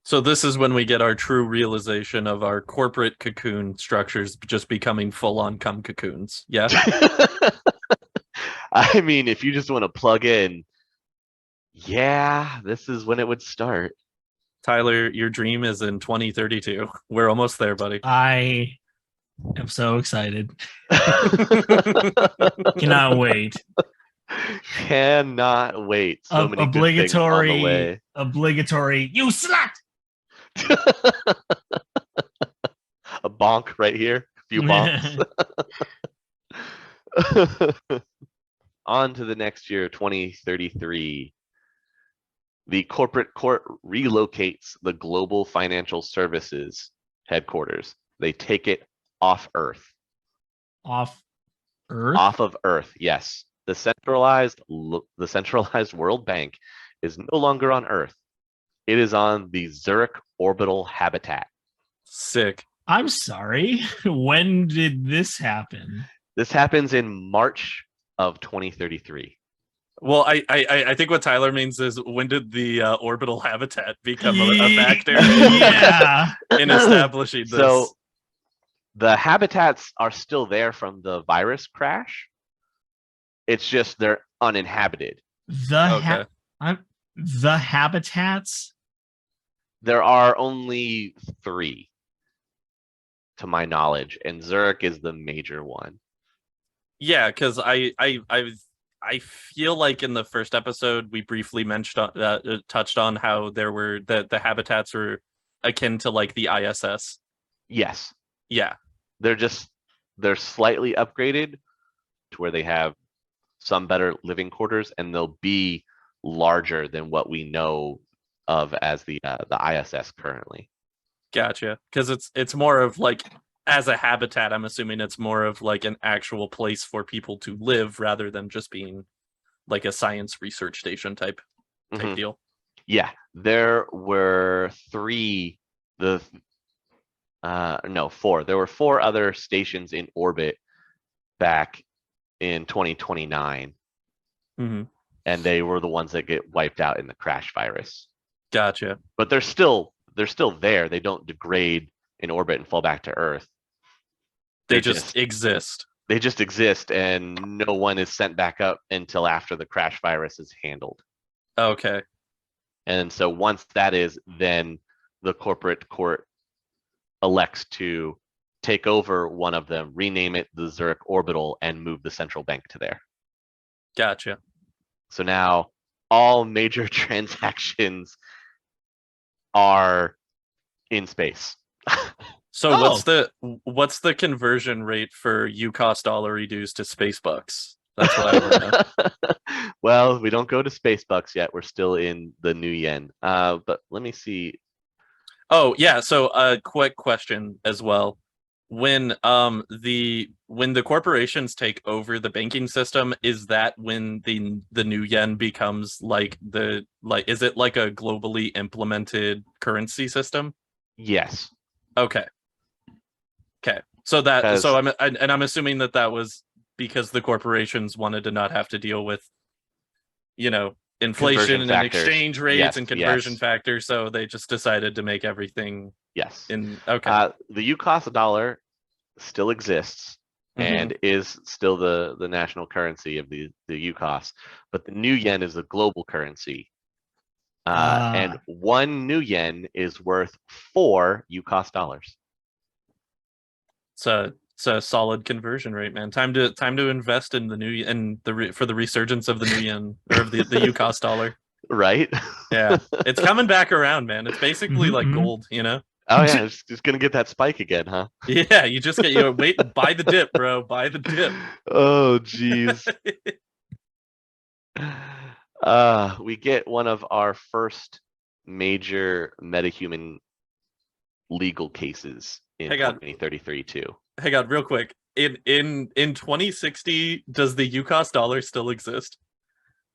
So this is when we get our true realization of our corporate cocoon structures just becoming full-on cum cocoons. Yeah. I mean, if you just want to plug in, yeah, this is when it would start. Tyler, your dream is in 2032. We're almost there, buddy. I am so excited. Cannot wait. Cannot wait. So many good things on the way. Obligatory. You slut. A bonk right here. A few bonks. On to the next year, 2033. The corporate court relocates the global financial services headquarters. They take it off Earth. Off Earth? Off of Earth, yes. The centralized World Bank is no longer on Earth. It is on the Zurich orbital habitat. Sick. I'm sorry. When did this happen? This happens in March of 2033. Well, I think what Tyler means is, when did the orbital habitat become a factor in establishing this? So the habitats are still there from the virus crash. It's just they're uninhabited. The habitats? There are only 3, to my knowledge, and Zurich is the major one. Yeah, because I feel like in the first episode we briefly touched on how there were the habitats were akin to like the ISS. Yes. Yeah. They're slightly upgraded to where they have some better living quarters, and they'll be larger than what we know of as the ISS currently. Gotcha. Because it's more of like, as a habitat, I'm assuming it's more of like an actual place for people to live rather than just being like a science research station type deal. Yeah, there were 4. There were 4 other stations in orbit back in 2029. And they were the ones that get wiped out in the crash virus. Gotcha. But they're still there. They don't degrade in orbit and fall back to Earth. They just exist. They just exist, and no one is sent back up until after the crash virus is handled. Okay. And so once that is, then the corporate court elects to take over one of them, rename it the Zurich Orbital, and move the central bank to there. Gotcha. So now all major transactions are in space. So what's the conversion rate for UCOS dollar reduced to space bucks? That's what I want to know. Well, we don't go to space bucks yet. We're still in the new yen. But let me see. Oh yeah. So a quick question as well. When the corporations take over the banking system, is that when the new yen becomes is it like a globally implemented currency system? Yes. Okay. So I'm assuming that was because the corporations wanted to not have to deal with, inflation and exchange rates and conversion factors, so they just decided to make everything The UCOS dollar still exists and is still the national currency of the UCOS, but the new yen is a global currency. And 1 new yen is worth 4 UCOS dollars. It's a solid conversion rate, man. Time to invest in the new and for the resurgence of the new yen, or of the UCOS dollar. Right? Yeah, it's coming back around, man. It's basically like gold, Oh yeah, it's just gonna get that spike again, huh? Yeah, you just get buy the dip, bro. Buy the dip. Oh jeez. We get one of our first major metahuman legal cases in 2033 too. Hang on, real quick. In 2060, does the UCOS dollar still exist,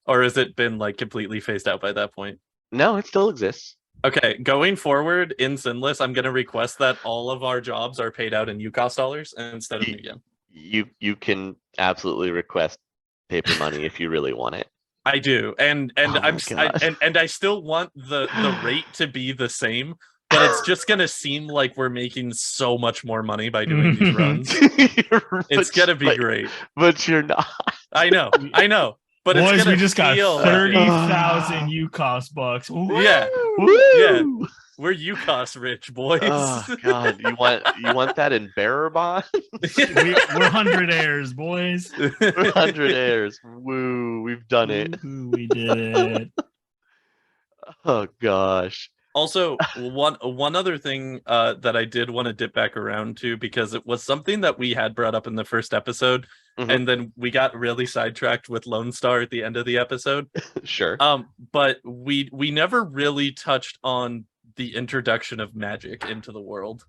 or has it been like completely phased out by that point? No, it still exists. Okay, going forward in Sinless, I'm going to request that all of our jobs are paid out in UCOS dollars instead of new yen. You can absolutely request paper money if you really want it. I do, and Oh my I still want the rate to be the same, but it's just gonna seem like we're making so much more money by doing these runs. It's gonna be great, but you're not. I know, but Boys, it's gonna we just got feel 30,000 UCOS bucks. Yeah. Woo! Yeah. We're UCOS rich, boys. Oh God, you want that in bearer bond? We're 100 heirs, boys. We're 100 heirs. Woo, we've done it. Woo-hoo, we did it. Oh gosh. Also, one other thing that I did want to dip back around to, because it was something that we had brought up in the first episode, and then we got really sidetracked with Lone Star at the end of the episode. Sure. But we never really touched on the introduction of magic into the world.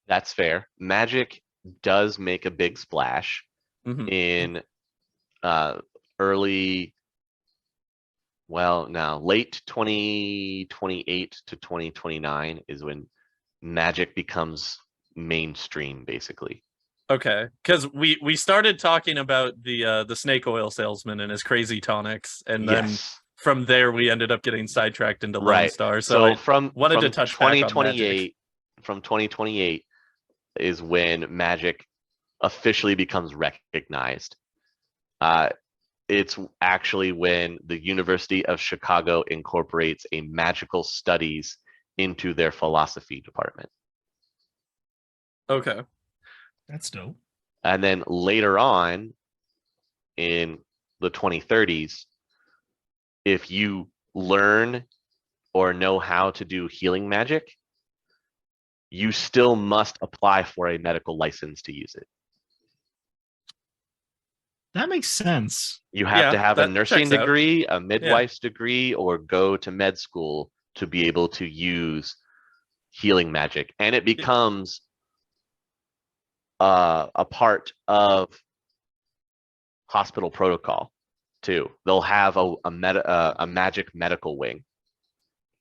That's fair. Magic does make a big splash in late 2028 to 2029 is when magic becomes mainstream, basically. Okay, because we started talking about the snake oil salesman and his crazy tonics, and then from there we ended up getting sidetracked into Lone Star. So I wanted to touch 2028. From 2028 is when magic officially becomes recognized. It's actually when the University of Chicago incorporates a magical studies into their philosophy department. Okay. That's dope. And then later on in the 2030s, if you learn or know how to do healing magic, you still must apply for a medical license to use it. That makes sense. You have to have a nursing degree, a midwife's degree, or go to med school to be able to use healing magic. And it becomes a part of hospital protocol too. They'll have a magic medical wing.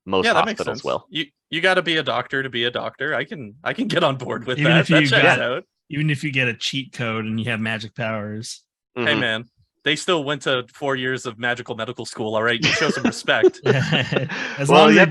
Most hospitals will. You got to be a doctor to be a doctor. I can get on board with even that. If you that checks out. Even if you get a cheat code and you have magic powers. Hey man, they still went to 4 years of magical medical school. All right, you show some respect. As long as you have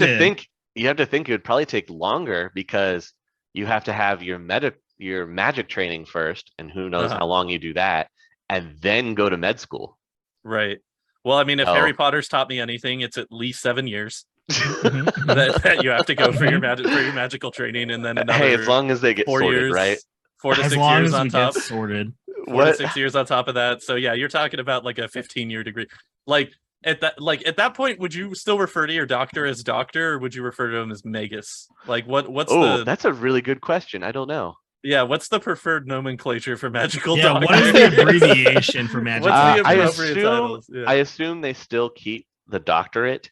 to think it would probably take longer because you have to have your magic training first, and who knows how long you do that, and then go to med school. Right. Well, I mean, if Harry Potter's taught me anything, it's at least 7 years that you have to go for your magical training, and then another. Hey, as long as they get 4 sorted, years, right? 4 to 6 years on top. Sorted. 4 to 6 years on top of that. So yeah, you're talking about like a 15-year degree. Like at that point, would you still refer to your doctor as doctor, or would you refer to him as Magus? Like that's a really good question. I don't know. Yeah, what's the preferred nomenclature for magical doctor? What is the abbreviation for magical doctor? What's the appropriate titles? Yeah. I assume they still keep the doctorate.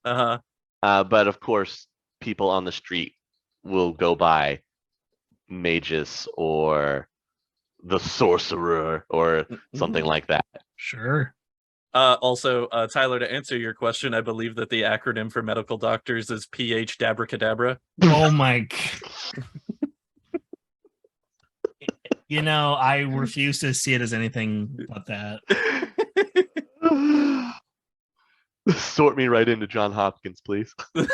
But of course, people on the street will go by Magus or the sorcerer or something like that. Sure. Also, Tyler, to answer your question, I believe that the acronym for medical doctors is PH Dabracadabra. Oh my I refuse to see it as anything but that. Sort me right into John Hopkins, please. 10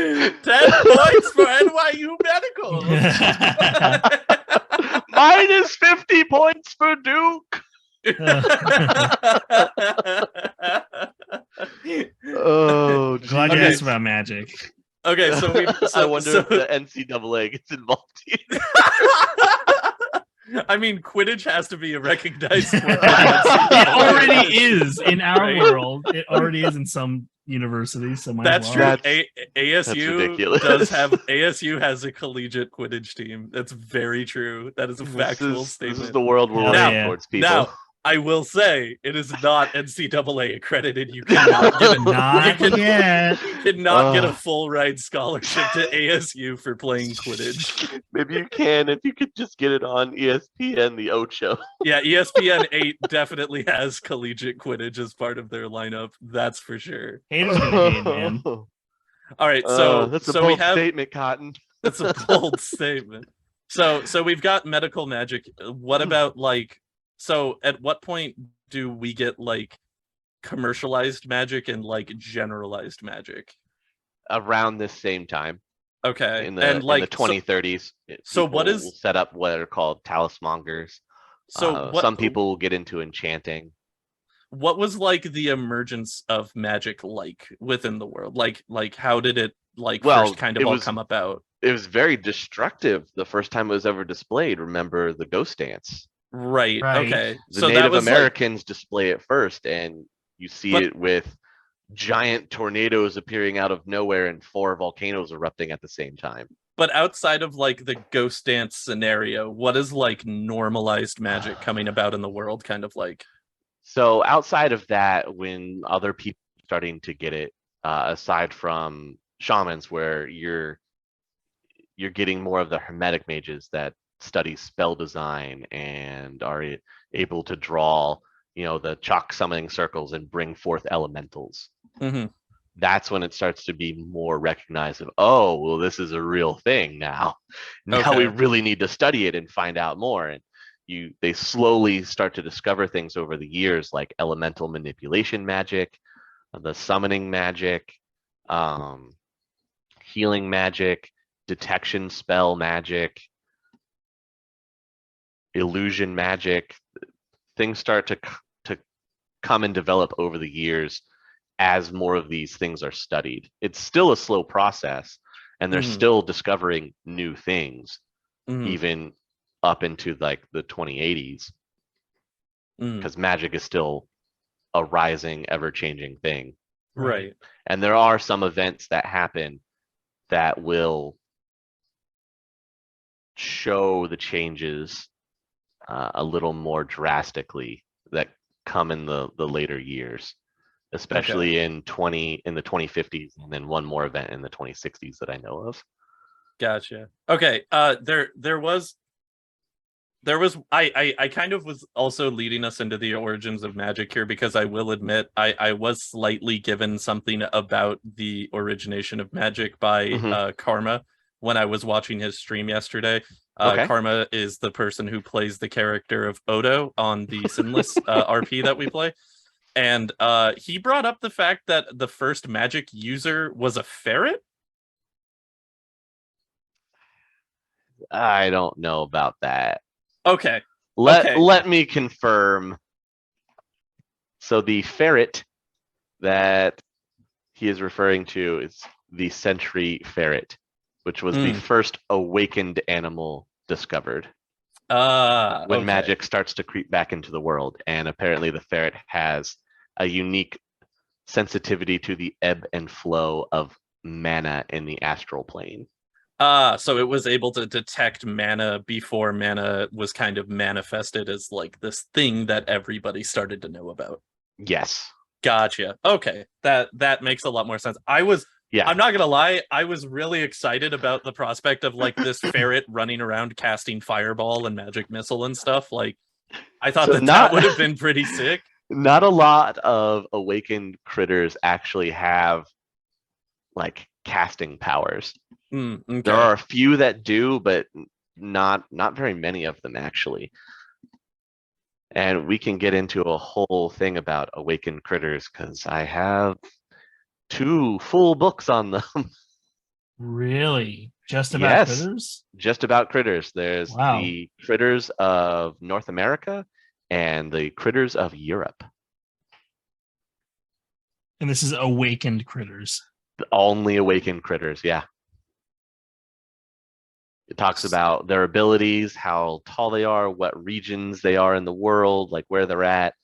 points for NYU Medical. Minus 50 points for Duke. Oh, glad you asked about magic. Okay, so I wonder if the NCAA gets involved here. I mean, Quidditch has to be a recognized sport. It already is in our world. It already is in some universities. So that's true. ASU ASU has a collegiate Quidditch team. That's very true. That is a factual statement. This is the world we're working towards, people. Now, I will say it is not NCAA accredited. You cannot get get a full ride scholarship to ASU for playing Quidditch. Maybe you can if you could just get it on ESPN, the Ocho. Yeah, ESPN 8 definitely has collegiate Quidditch as part of their lineup. That's for sure. Haters gonna hate, man. All right, so that's a so bold we have statement, Cotton. That's a bold statement. So we've got medical magic. What about like, so at what point do we get like commercialized magic and like generalized magic? Around this same time Okay. in And the like, 2030s, so people what will is, set up what are called talismongers. so what, Some people will get into enchanting. what was like the emergence of magic like within the world? Like how did it like first Well, kind of all come about? it was very destructive the first time it was ever displayed. Remember the ghost dance? Right. Right. Okay. The So that Native was like, Americans display it first, and you see but it with giant tornadoes appearing out of nowhere and 4 volcanoes erupting at the same time. but outside of like the ghost dance scenario, what is like normalized magic coming about in the world kind of like? So outside of that, when other people are starting to get it, aside from shamans, where you're getting more of the hermetic mages that study spell design and are able to draw, the chalk summoning circles and bring forth elementals. Mm-hmm. That's when it starts to be more recognized of, oh, well, this is a real thing now. Now we Okay. really need to study it and find out more. And they slowly start to discover things over the years, like elemental manipulation magic, the summoning magic, healing magic, detection spell magic, illusion magic. Things start to come and develop over the years as more of these things are studied. It's still a slow process, and they're Mhm. still discovering new things, Mhm. even up into like the 2080s, Mhm. because magic is still a rising, ever-changing thing. Right. And there are some events that happen that will show the changes a little more drastically that come in the later years, especially in the 2050s, and then one more event in the 2060s that I know of. Gotcha. Okay. I kind of was also leading us into the origins of magic here, because I will admit I was slightly given something about the origination of magic by Mhm. Karma when I was watching his stream yesterday. Okay. Karma is the person who plays the character of Odo on the Sinless RP that we play. And he brought up the fact that the first magic user was a ferret. I don't know about that. Okay. Let me confirm. So the ferret that he is referring to is the sentry ferret, which was the first awakened animal discovered. When magic starts to creep back into the world, and apparently the ferret has a unique sensitivity to the ebb and flow of mana in the astral plane. So it was able to detect mana before mana was kind of manifested as like this thing that everybody started to know about. Yes. Gotcha. Okay. That makes a lot more sense. I'm not gonna lie, I was really excited about the prospect of like this ferret running around casting fireball and magic missile and stuff. Like, I thought that would have been pretty sick. Not a lot of awakened critters actually have like casting powers. Okay. There are a few that do, but not very many of them actually. And we can get into a whole thing about awakened critters, because I have 2 full books on them. Really? Just about Yes, critters? just about critters. There's Wow. the critters of North America and the critters of Europe. And this is awakened critters. Only awakened critters, yeah. It talks about their abilities, how tall they are, what regions they are in the world, like where they're at.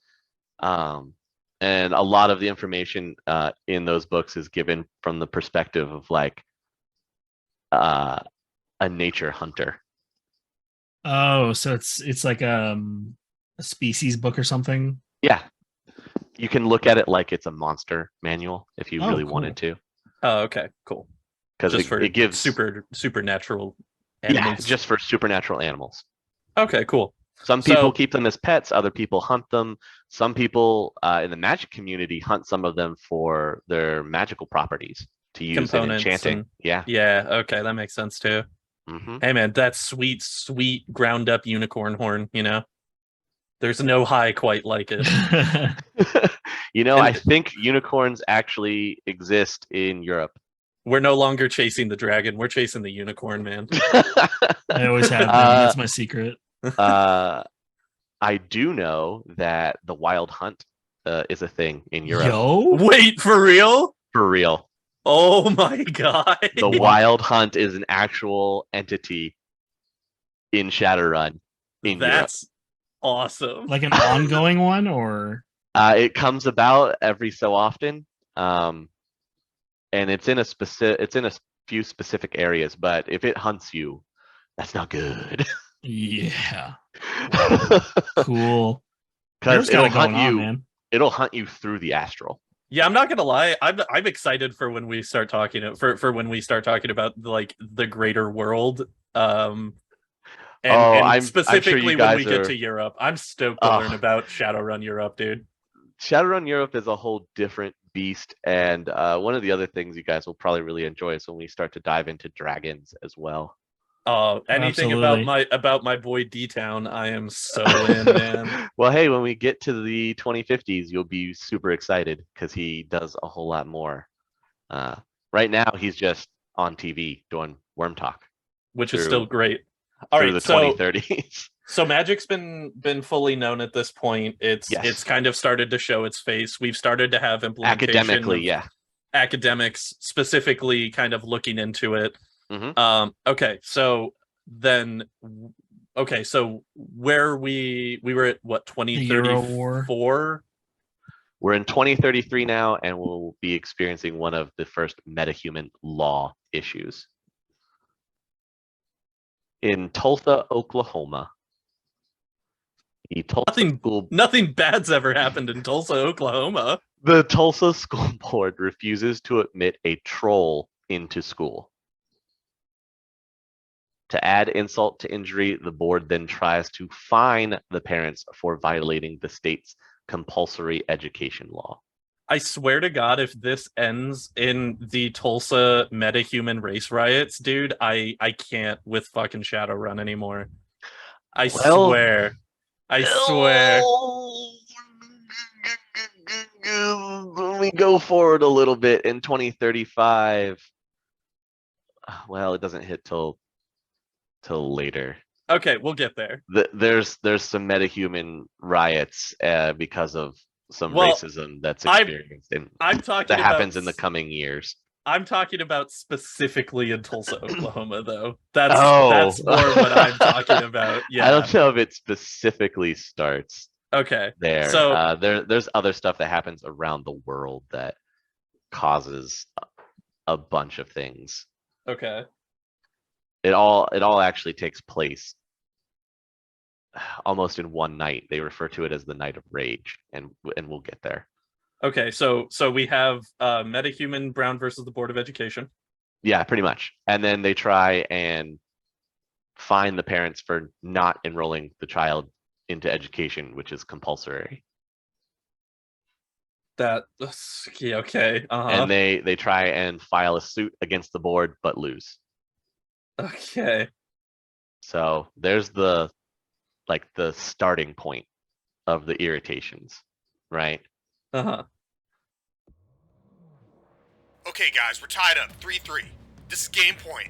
And a lot of the information in those books is given from the perspective of like a nature hunter. Oh, so it's like a species book or something? Yeah. You can look at it like it's a monster manual if you really wanted to. Oh, okay, cool. Because it gives supernatural animals. Yeah, just for supernatural animals. Okay, cool. Some people keep them as pets, other people hunt them. Some people in the magic community hunt some of them for their magical properties to use in enchanting. Yeah. Yeah, okay, that makes sense too. Hmm. Hey man, that sweet, sweet ground up unicorn horn, you know? There's no high quite like it. You know, And I think unicorns actually exist in Europe. we're no longer chasing the dragon, we're chasing the unicorn, man. I always have been. That's my secret. I do know that the wild hunt is a thing in Europe. Yo, Wait, for real? For real. Oh my god. The wild hunt is an actual entity in Shadowrun in Europe. That's awesome. like an ongoing one, or It comes about every so often, and it's in a few specific areas. But if it hunts you, that's not good. yeah, Because cool. There's it'll got hunt going on, you. man. It'll hunt you through the astral. Yeah, I'm not gonna lie. I'm excited for when we start talking for when we start talking about like the greater world. And I'm specifically sure you when guys we get are. to Europe. I'm stoked to learn about Shadowrun Europe, dude. Shadowrun Europe is a whole different beast, and one of the other things you guys will probably really enjoy is when we start to dive into dragons as well. Anything Absolutely. about my boy D Town, I am so in, man. Well, hey, when we get to the 2050s, you'll be super excited because he does a whole lot more. Right now, he's just on TV doing worm talk Which is through still great. All through right, the so 2030s. so Magic's been fully known at this point. It's Yes. kind of started to show its face. We've started to have implementation Academically, of yeah. academics specifically kind of looking into it. Mhm. Okay, so then so where we were at what The Euro War. 2034? We're in 2033 now, and we'll be experiencing one of the first metahuman law issues. In Tulsa, Oklahoma, the Tulsa school Nothing bad's ever happened in Tulsa, Oklahoma. the Tulsa school board refuses to admit a troll into school. To add insult to injury, the board then tries to fine the parents for violating the state's compulsory education law. I swear to God, if this ends in the Tulsa metahuman race riots, dude, I can't with fucking Shadowrun anymore. I swear. When we go forward a little bit in 2035, well, it doesn't hit till later. Okay, we'll get there. There's some metahuman riots because of some Well, racism that's experienced, and I'm talking that about happens in the coming years. I'm talking about specifically in Tulsa, Oklahoma, though. That's more what I'm talking about. Yeah. I don't know if it specifically starts Okay. there. So there's other stuff that happens around the world that causes a bunch of things. okay. It all actually takes place almost in one night. They refer to it as the Night of Rage, and we'll get there. Okay, so we have Metahuman Brown versus the Board of Education. Yeah, pretty much. And then they try and fine the parents for not enrolling the child into education, which is compulsory. Yeah, okay. And they try and file a suit against the board but lose. Okay. So there's the starting point of the irritations, right? Uh-huh. Okay, guys, we're tied up 3-3. This is game point.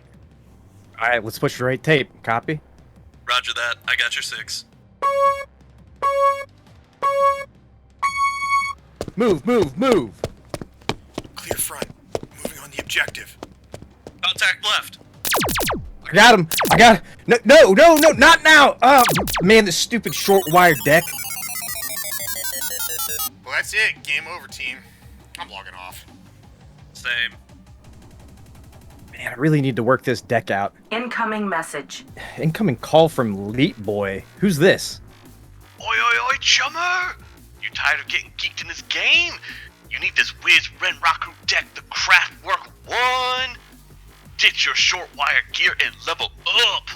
All right, let's push the right tape. Copy? Roger that. I got your 6. Move, move, move! Clear front. Moving on the objective. Contact left. I got him! I got... No, not now! Man, this stupid short wire deck. Well, that's it. Game over, team. I'm logging off. Same. Man, I really need to work this deck out. Incoming message. Incoming call from Leet Boy. Who's this? Oi, oi, oi, chummer! You tired of getting geeked in this game? You need this whiz Renraku deck, the Craftwork 1! Ditch your short wire gear and level up!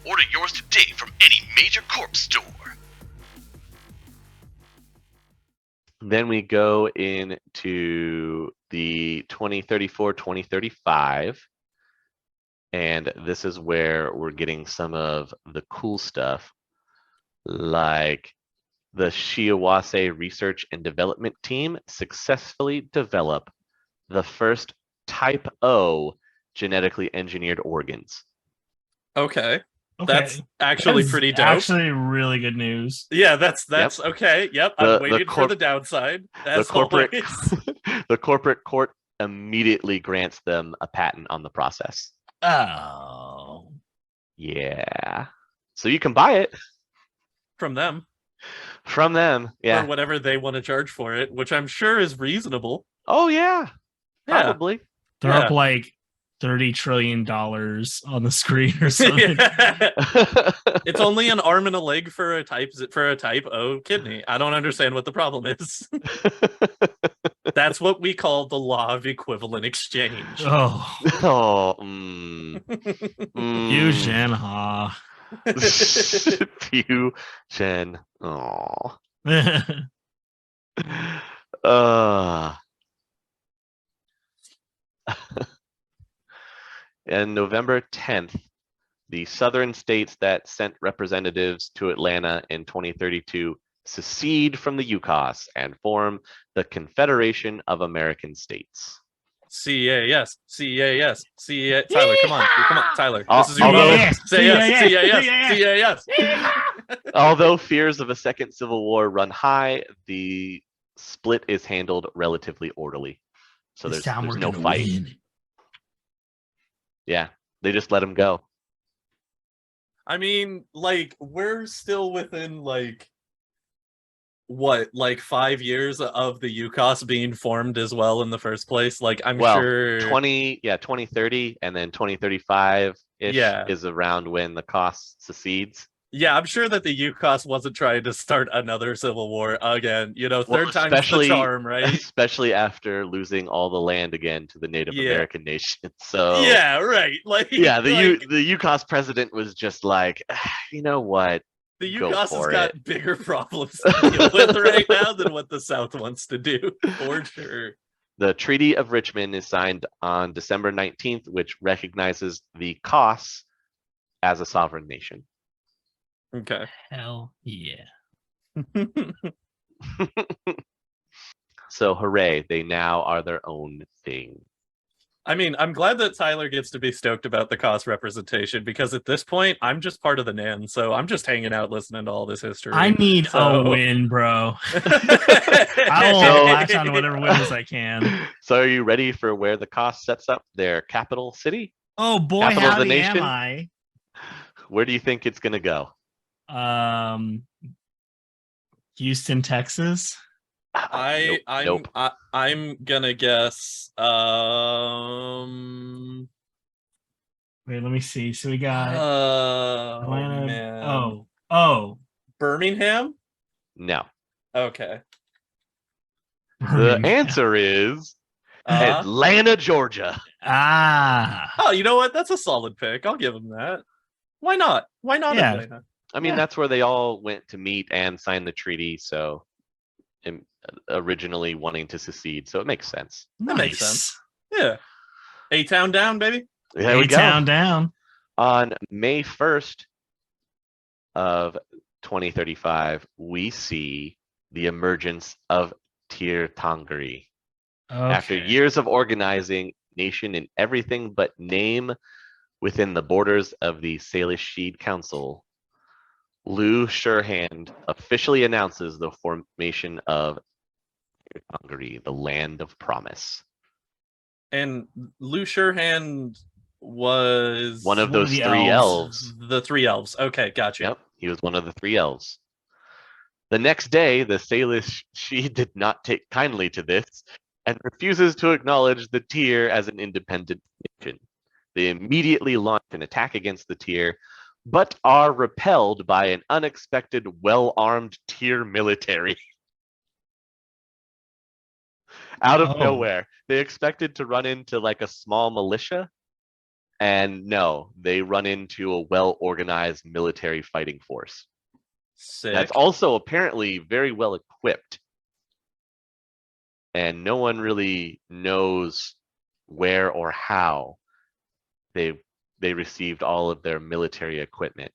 Order yours today from any major corp store. Then we go into the 2034-2035. And this is where we're getting some of the cool stuff, like the Shiawase Research and Development Team successfully develop the first Type O genetically engineered organs. Okay. Okay. That's actually That's pretty dope. Actually, really good news. Yeah, that's okay. Yep, I'm waiting for the downside. The corporate the corporate court immediately grants them a patent on the process. Oh. Yeah. So you can buy it from them. Yeah. Or whatever they want to charge for it, which I'm sure is reasonable. Oh yeah. Probably. Throw up like $30 trillion on the screen or something. It's only an arm and a leg for a type O kidney. I don't understand what the problem is. That's what we call the law of equivalent exchange. Fusion, huh? Fusion. Oh. And November 10th, the southern states that sent representatives to Atlanta in 2032 secede from the UCOS and form the Confederation of American States. CAS. Tyler, come on, Tyler. This is your although, moment. Say yes. Although fears of a second civil war run high, the split is handled relatively orderly. So there's no fight. Win. Yeah, they just let him go. I mean, like, we're still within, like, what, like 5 years of the UCOS being formed as well in the first place? Like, I'm sure 2030 and then 2035 is around when the COS secedes. Yeah, I'm sure that the UCOS wasn't trying to start another civil war again. You know, third time's the charm, right? Especially after losing all the land again to the Native American nation. So yeah, right. Like the UCOS president was just like, you know what? The UCOS has got bigger problems to deal with right now than what the South wants to do, for sure. The Treaty of Richmond is signed on December 19th, which recognizes the COS as a sovereign nation. Okay. Hell yeah. So hooray, they now are their own thing. I mean, I'm glad that Tyler gets to be stoked about the COS representation, because at this point, I'm just part of the NAN, so I'm just hanging out listening to all this history. I need a win, bro. I will latch on whatever wins I can. So are you ready for where the COS sets up their capital city? Oh boy, howdy am I. Where do you think it's going to go? Houston, Texas. I'm gonna guess. Wait, let me see. So we got Atlanta. Man. Oh, Birmingham. No. Okay. The answer is Atlanta, Georgia. Oh, you know what? That's a solid pick. I'll give him that. Why not? Why not Atlanta? I mean, that's where they all went to meet and sign the treaty. So, originally wanting to secede, so it makes sense. That makes sense. Yeah. A-Town down, baby. There we go. A-Town down. On May 1st of 2035, we see the emergence of Tír Tairngire. Okay. After years of organizing nation in everything but name within the borders of the Salish Sheed Council, Lou Shurhand officially announces the formation of Tír Tairngire, the Land of Promise. And Lou Shurhand was one of those three elves. The three elves. Okay, gotcha. Yep, he was one of the three elves. The next day, the Salish Sheed did not take kindly to this and refuses to acknowledge the Tír as an independent nation. They immediately launch an attack against the Tír, but are repelled by an unexpected, well-armed Tír military. Out of nowhere. They expected to run into like a small militia, and no, they run into a well-organized military fighting force. Sick. That's also apparently very well equipped. And no one really knows where or how they they received all of their military equipment.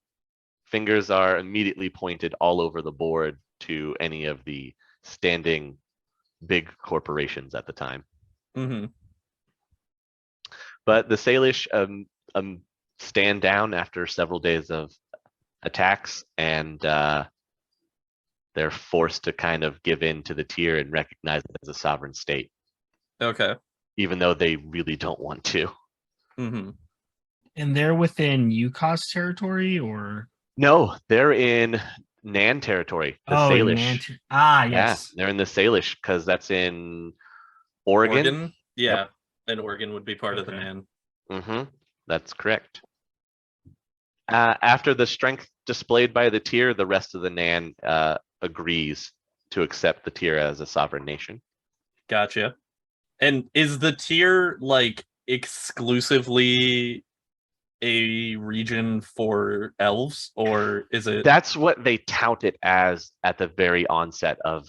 Fingers are immediately pointed all over the board to any of the standing big corporations at the time. Mm-hmm. But the Salish stand down after several days of attacks, and they're forced to kind of give in to the Tír and recognize it as a sovereign state, Okay. even though they really don't want to. Mm-hmm. And they're within UCOS territory, or No, they're in Nan territory, the Salish. Yes. Yeah, they're in the Salish because that's in Oregon. Yeah. Yep. And Oregon would be part of the Okay. Nan. Mm-hmm. That's correct. After the strength displayed by the Tír, the rest of the Nan agrees to accept the Tír as a sovereign nation. Gotcha. And is the Tír like exclusively a region for elves, or is it? That's what they tout it as at the very onset of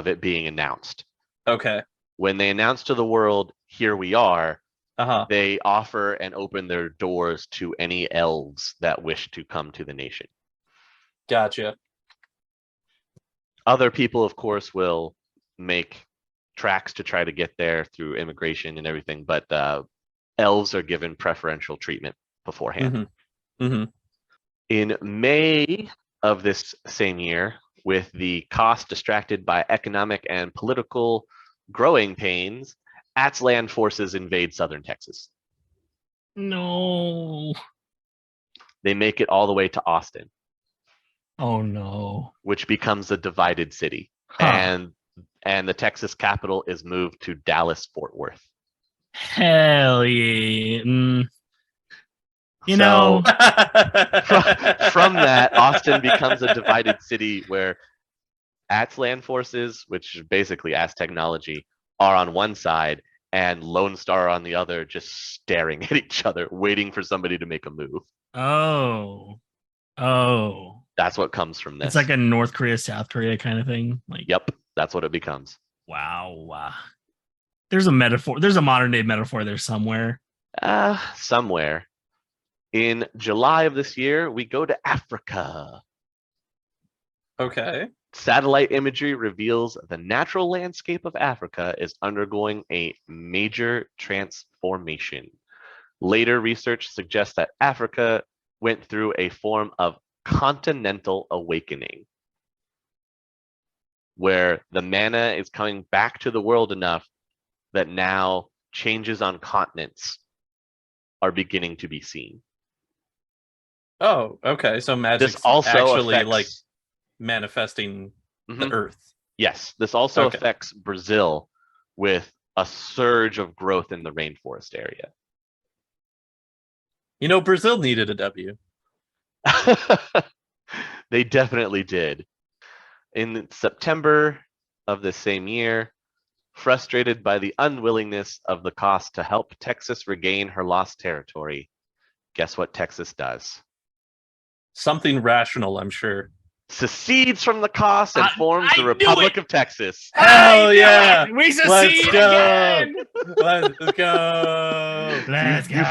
it being announced. Okay. When they announce to the world, "Here we are," Uh-huh. they offer and open their doors to any elves that wish to come to the nation. Gotcha. Other people, of course, will make tracks to try to get there through immigration and everything, but elves are given preferential treatment beforehand. Mm-hmm. Mm-hmm. In May of this same year, with the cost distracted by economic and political growing pains, Aztlan forces invade southern Texas. No. They make it all the way to Austin, Oh no. which becomes a divided city. Huh. And the Texas capital is moved to Dallas-Fort Worth. Hell yeah. You So, know, from that, Austin becomes a divided city where Aztlan forces, which is basically Aztec technology, are on one side, and Lone Star on the other, just staring at each other, waiting for somebody to make a move. oh. That's what comes from this. It's like a North Korea, South Korea kind of thing. Like, Yep, that's what it becomes. wow. There's a metaphor. There's a modern day metaphor there somewhere. Somewhere. In July of this year, we go to Africa. Okay. Satellite imagery reveals the natural landscape of Africa is undergoing a major transformation. Later research suggests that Africa went through a form of continental awakening, where the mana is coming back to the world enough that now changes on continents are beginning to be seen. Oh, okay. So magic's This also actually affects, like manifesting the Mhm. earth. Yes, this also Okay. affects Brazil with a surge of growth in the rainforest area. You know, Brazil needed a W. They definitely did. In September of the same year, frustrated by the unwillingness of the cost to help Texas regain her lost territory, guess what Texas does? Something rational, I'm sure. Secedes from the cost and I forms the knew Republic it! of Texas. Hell yeah! We Let's succeed go! again! Let's go! Let's You go.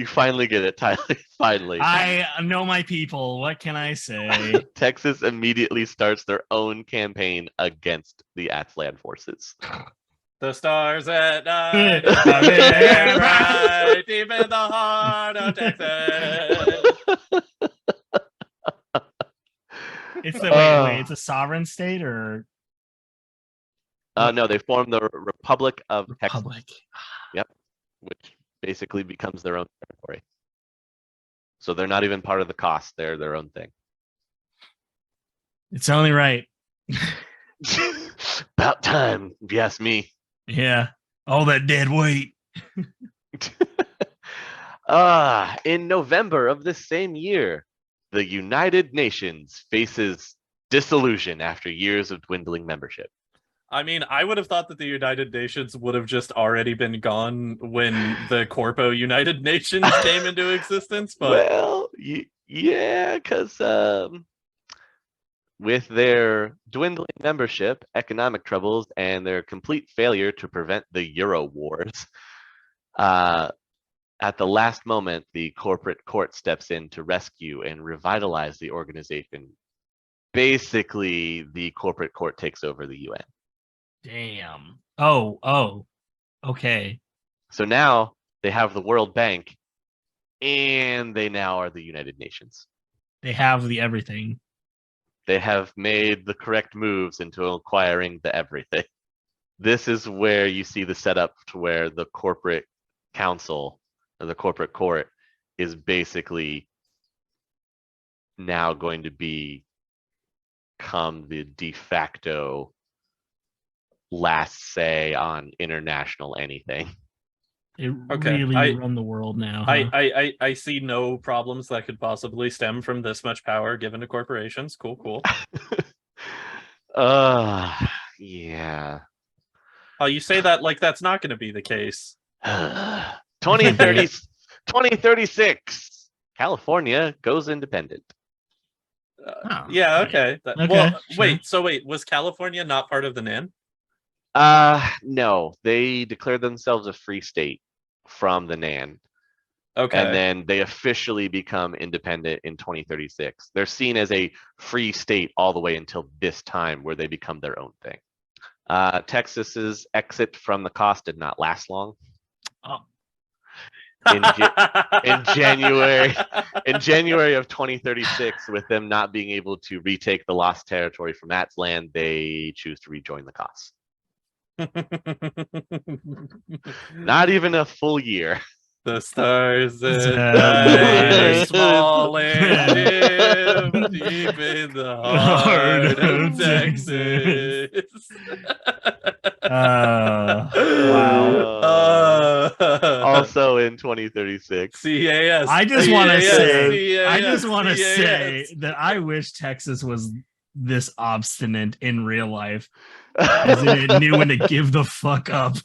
finally get it, Tyler. Finally. I know my people. What can I say? Texas immediately starts their own campaign against the Aztlan forces. The stars at night Are shine bright. bright deep in the heart of Texas. It's the wait. It's a sovereign state or No, they form the Republic of Texas, republic? which basically becomes their own territory. So they're not even part of the cost. They're their own thing. It's only right. About time, if you ask me. Yeah. All that dead weight. In November of this same year, the United Nations faces dissolution after years of dwindling membership. I mean, I would have thought that the United Nations would have just already been gone when the Corpo United Nations came into existence, but Well, yeah, because with their dwindling membership, economic troubles, and their complete failure to prevent the Euro wars, at the last moment, the corporate court steps in to rescue and revitalize the organization. Basically, the corporate court takes over the UN. Damn. Oh. Okay. So now they have the World Bank, and they now are the United Nations. They have the everything. They have made the correct moves into acquiring the everything. This is where you see the setup to where the corporate council or the corporate court is basically now going to become the de facto last say on international anything. They Okay, really run the world now. Huh? I see no problems that could possibly stem from this much power given to corporations. Cool. Yeah. Oh, you say that like that's not going to be the case. 2036, California goes independent. Yeah, okay. Okay, Well, sure. wait, was California not part of the NAN? No, they declared themselves a free state from the NAN. Okay. And then they officially become independent in 2036. They're seen as a free state all the way until this time where they become their own thing. Texas's exit from the cost did not last long. Oh. In January of 2036, with them not being able to retake the lost territory from that land, they choose to rejoin the cost. Not even a full year. The stars at night, night, small and dim, deep in the heart of Texas. Wow. Also in 2036. CAS. I just want to CAS. say that I wish Texas was this obstinate in real life, as in it knew when to give the fuck up.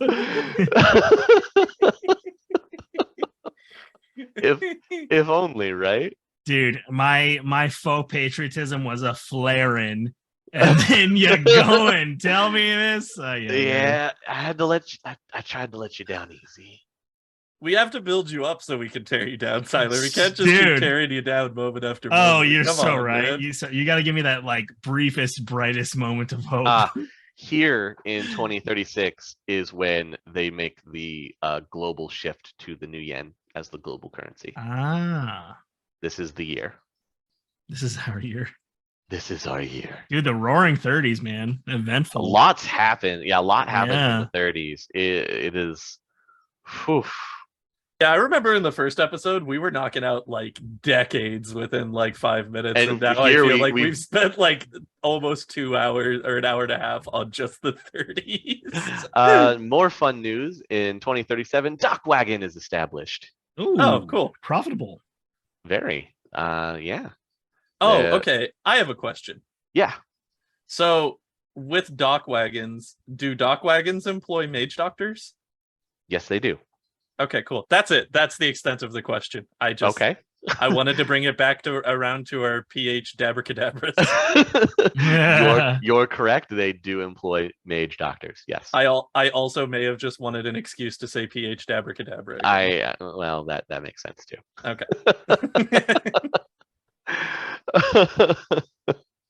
if only, right? Dude, my faux patriotism was a flaring, and then you go and tell me this. Yeah, I had to let you. I tried to let you down easy. We have to build you up so we can tear you down, Tyler. We can't just keep tearing you down moment after moment. Oh, you're Come so on, right. man. You got to give me that like briefest, brightest moment of hope. Here in 2036 is when they make the global shift to the new yen as the global currency. This is the year. This is our year. This is our year. Dude, the roaring 30s, man. Eventful. Lots happened. Yeah, a lot happened in the 30s. It is. Whew. Yeah, I remember in the first episode, we were knocking out like decades within like 5 minutes. And now I feel like we've spent like almost 2 hours or an hour and a half on just the 30s. More fun news in 2037, Dock Wagon is established. Ooh, oh, cool. Profitable. Very. Yeah. Oh, okay. I have a question. Yeah. So with dock wagons, do dock wagons employ mage doctors? Yes, they do. Okay, cool. That's it. That's the extent of the question. I wanted to bring it back around to our PH Dabracadabras. You're correct. They do employ mage doctors. Yes. I also may have just wanted an excuse to say PH Dabracadabra. Well, that makes sense too. Okay.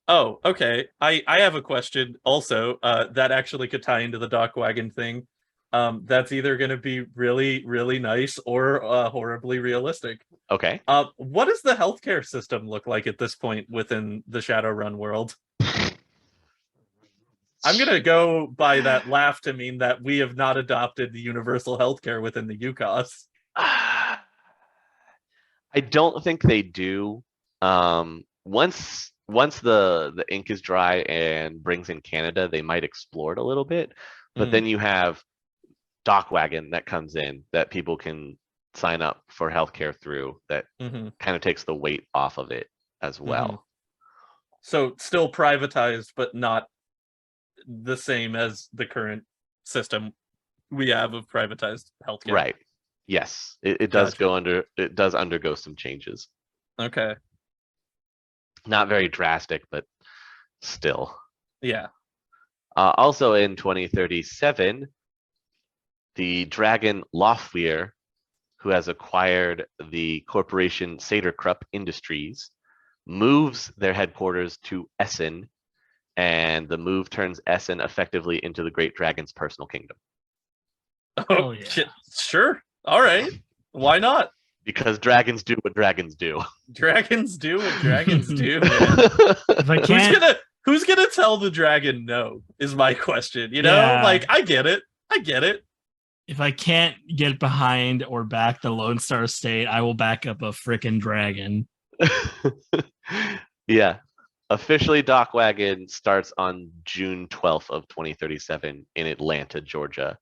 Oh, okay. I have a question also that actually could tie into the dock wagon thing. That's either going to be really, really nice or horribly realistic. Okay. What does the healthcare system look like at this point within the Shadowrun world? I'm going to go by that laugh to mean that we have not adopted the universal healthcare within the UCOS. I don't think they do. Once the ink is dry and brings in Canada, they might explore it a little bit. But then you have Dock Wagon that comes in that people can sign up for healthcare through that kind of takes the weight off of it as well. So still privatized, but not the same as the current system we have of privatized healthcare. Right. Yes. It does undergo some changes. Okay. Not very drastic, but still. Yeah. Also in 2037, the dragon Lofweir who has acquired the corporation Saderkrupp Industries, moves their headquarters to Essen, and the move turns Essen effectively into the Great Dragon's personal kingdom. Oh, yeah. Sure. All right. Why not? Because dragons do what dragons do. Dragons do what dragons do, man. If I can't, Who's gonna tell the dragon no? Is my question. You know, Yeah. like I get it. if I can't get behind or back the Lone Star State, I will back up a frickin' dragon. Yeah. Officially, Dock Wagon starts on June 12th of 2037 in Atlanta, Georgia,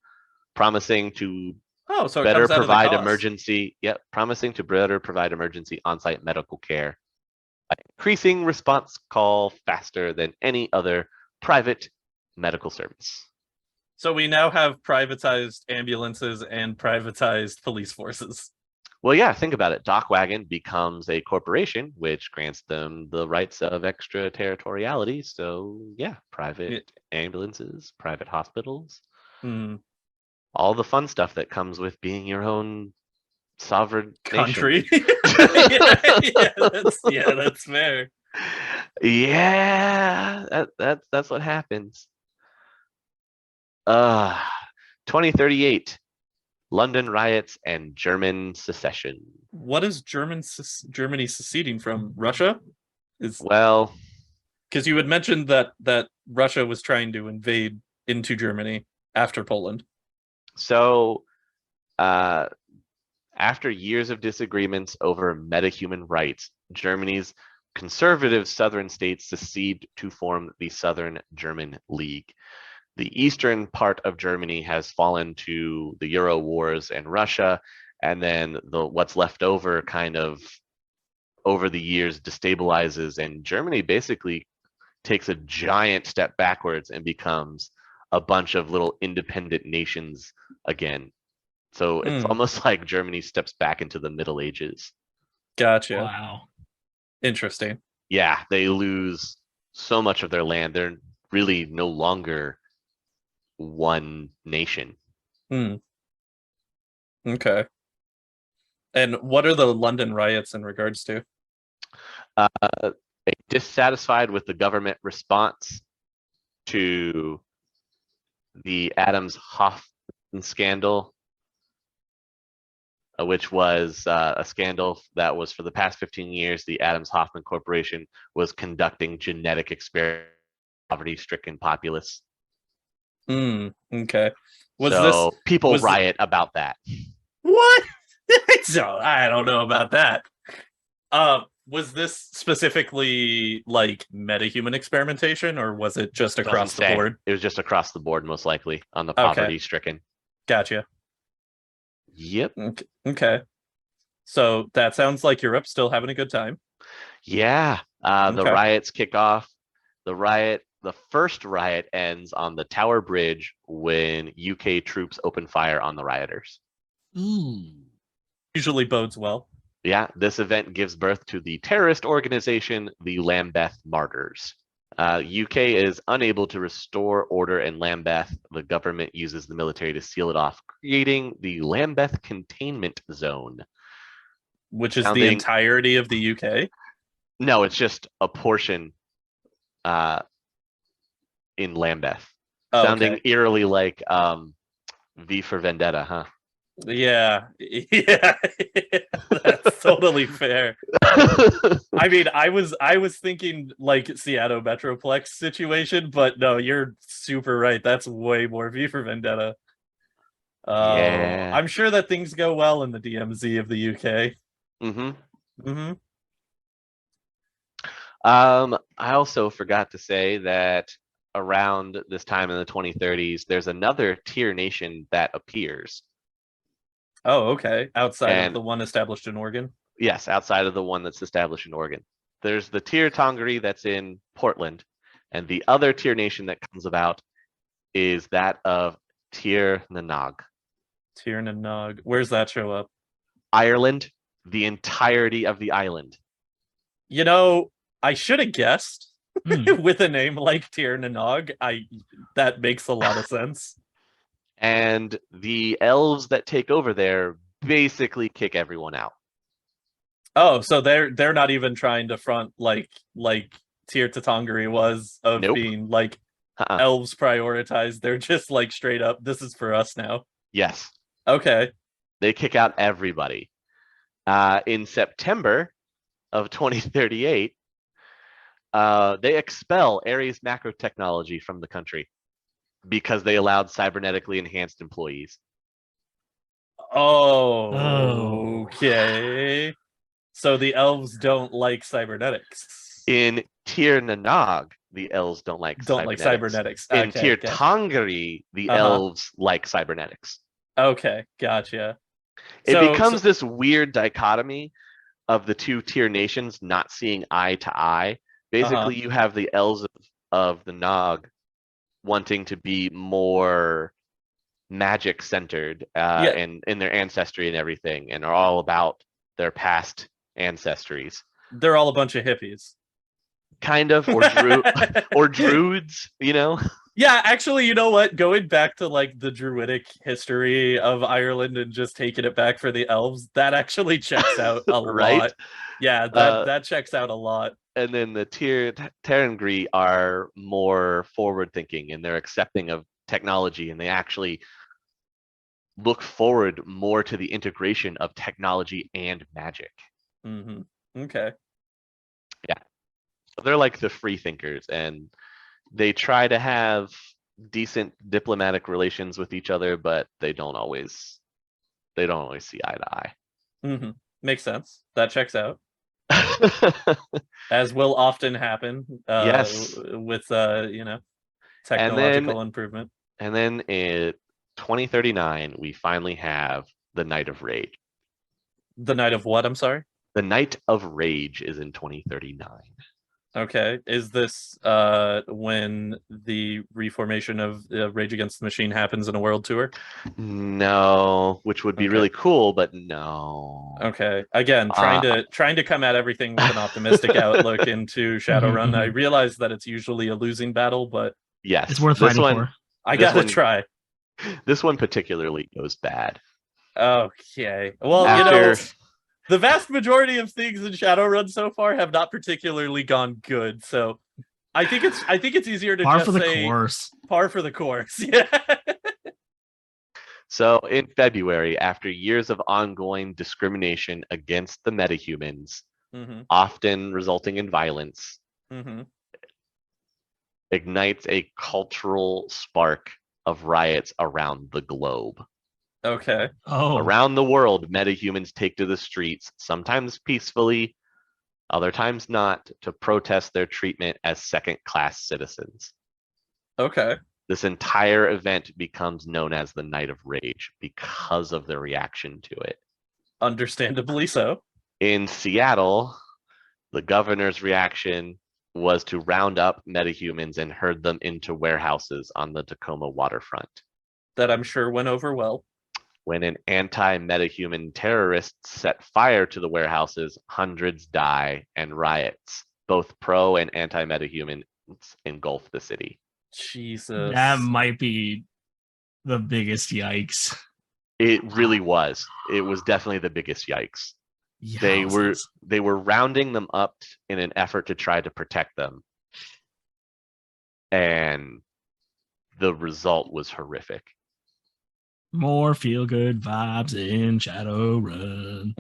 promising to Oh, so it better comes out of the provide cost. emergency. Yep, promising to better provide emergency on-site medical care, by increasing response call faster than any other private medical service. So we now have privatized ambulances and privatized police forces. Well, yeah, think about it. Dock Wagon becomes a corporation, which grants them the rights of extraterritoriality. So, yeah, private ambulances, private hospitals, all the fun stuff that comes with being your own sovereign Country. nation. That's fair. Yeah, that's what happens. 2038. London riots and German secession. What is Germany seceding from? Russia? Well, because you had mentioned that Russia was trying to invade into Germany after Poland. so after years of disagreements over metahuman rights, Germany's conservative southern states secede to form the Southern German League. The eastern part of Germany has fallen to the Euro wars and Russia, and then what's left over kind of over the years destabilizes, and Germany basically takes a giant step backwards and becomes a bunch of little independent nations again. So it's almost like Germany steps back into the Middle Ages. Gotcha. Wow. Interesting. Yeah, they lose so much of their land. They're really no longer one nation. Okay. And what are the London riots in regards to? Dissatisfied with the government response to the Adams-Hoffman scandal, which was a scandal that was for the past 15 years, the Adams-Hoffman Corporation was conducting genetic experiments on poverty-stricken populace. Okay. People riot about that. What? So I don't know about that. Was this specifically like metahuman experimentation, or was it just across the board? It was just across the board, most likely, on the poverty-stricken. Gotcha. Yep. Okay. So that sounds like Europe's still having a good time. Yeah. The riots kick off. The first riot ends on the Tower Bridge when UK troops open fire on the rioters. Usually bodes well. Yeah, this event gives birth to the terrorist organization, the Lambeth Martyrs. UK is unable to restore order in Lambeth. The government uses the military to seal it off, creating the Lambeth Containment Zone. Which is the entirety of the UK? No, it's just a portion in Lambeth. Sounding eerily like V for Vendetta, huh? Yeah, that's totally fair. I mean, I was thinking like Seattle Metroplex situation, but no, you're super right. That's way more V for Vendetta. Yeah. I'm sure that things go well in the DMZ of the UK. I also forgot to say that around this time in the 2030s, there's another tier nation that appears. Oh, okay. Outside of the one established in Oregon? Yes, outside of the one that's established in Oregon. There's the Tír Tairngire that's in Portland, and the other tier nation that comes about is that of Tír Nanog. Tír Nanog. Where's that show up? Ireland, the entirety of the island. You know, I should have guessed with a name like Tír Nanog. That makes a lot of sense. And the elves that take over there basically kick everyone out. Oh, so they're not even trying to front like Tír Tairngire was of Nope. being like Uh-uh. elves prioritized. They're just like straight up, this is for us now. Yes, Okay. they kick out everybody. In September of 2038, they expel Ares macro technology from the country because they allowed cybernetically enhanced employees. Oh, okay. So the elves don't like cybernetics. In Tír Nanog, the elves don't like Cybernetics. In Okay, Tír Tairngire, the Uh-huh. elves like cybernetics. okay, gotcha. It So- becomes this weird dichotomy of the two tier nations not seeing eye to eye. Basically, you have the elves of the Nog wanting to be more magic centered and in their ancestry and everything, and are all about their past ancestries. They're all a bunch of hippies. Kind of, or druids, you know? Yeah, actually, you know what? Going back to like the druidic history of Ireland and just taking it back for the elves, that actually checks out a Right? lot. Yeah, that checks out a lot. And then the Tír Tairngire are more forward thinking, and they're accepting of technology, and they actually look forward more to the integration of technology and magic. Okay. They're like the free thinkers, and they try to have decent diplomatic relations with each other, but they don't always see eye to Makes sense. That checks out. eye. As will often happen Yes. with technological improvement. And then in 2039, we finally have the Night of Rage. The Night of what? I'm sorry. The Night of Rage is in 2039. Okay. Is this when the reformation of Rage Against the Machine happens in a world tour? No, which would be Okay. really cool, but no. Okay. Again, trying to come at everything with an optimistic outlook into Shadowrun. I realize that it's usually a losing battle, but Yes, It's worth fighting for. I This gotta one- try. This one particularly goes bad. Okay. Well, After the vast majority of things in Shadowrun so far have not particularly gone good. So I think it's easier to Par just for the say course. par for the course. Yeah. So in February, after years of ongoing discrimination against the metahumans, often resulting in violence, ignites a cultural spark of riots around the globe. Okay. Oh, Around the world, metahumans take to the streets, sometimes peacefully, other times not, to protest their treatment as second-class citizens. Okay. This entire event becomes known as the Night of Rage because of the reaction to it. Understandably so. In Seattle, the governor's reaction was to round up metahumans and herd them into warehouses on the Tacoma waterfront. That I'm sure went over well. When an anti-metahuman terrorist set fire to the warehouses, hundreds die and riots, both pro and anti-metahumans, engulf the city. Jesus. that might be the biggest yikes. It really was. It was definitely the biggest yikes. Yowzers. They were rounding them up in an effort to try to protect them. And the result was horrific. More feel good vibes in Shadowrun.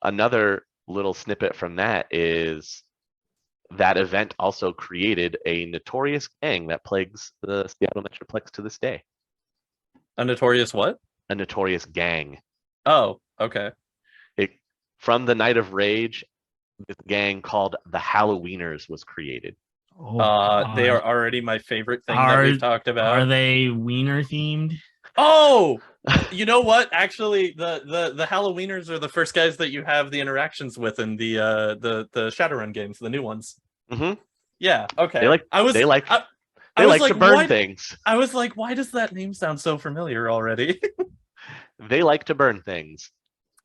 Another little snippet from that is that event also created a notorious gang that plagues the Seattle Metroplex to this day. A notorious what? A notorious gang. Oh, okay. From the Night of Rage, this gang called the Halloweeners was created. Oh, They are already my favorite thing that we've talked about. Are they wiener themed? Oh, you know what? Actually, the Halloweeners are the first guys that you have the interactions with in the Shadowrun games, the new ones. Yeah. Okay. They like to to burn things. I was like, why does that name sound so familiar already? They like to burn things.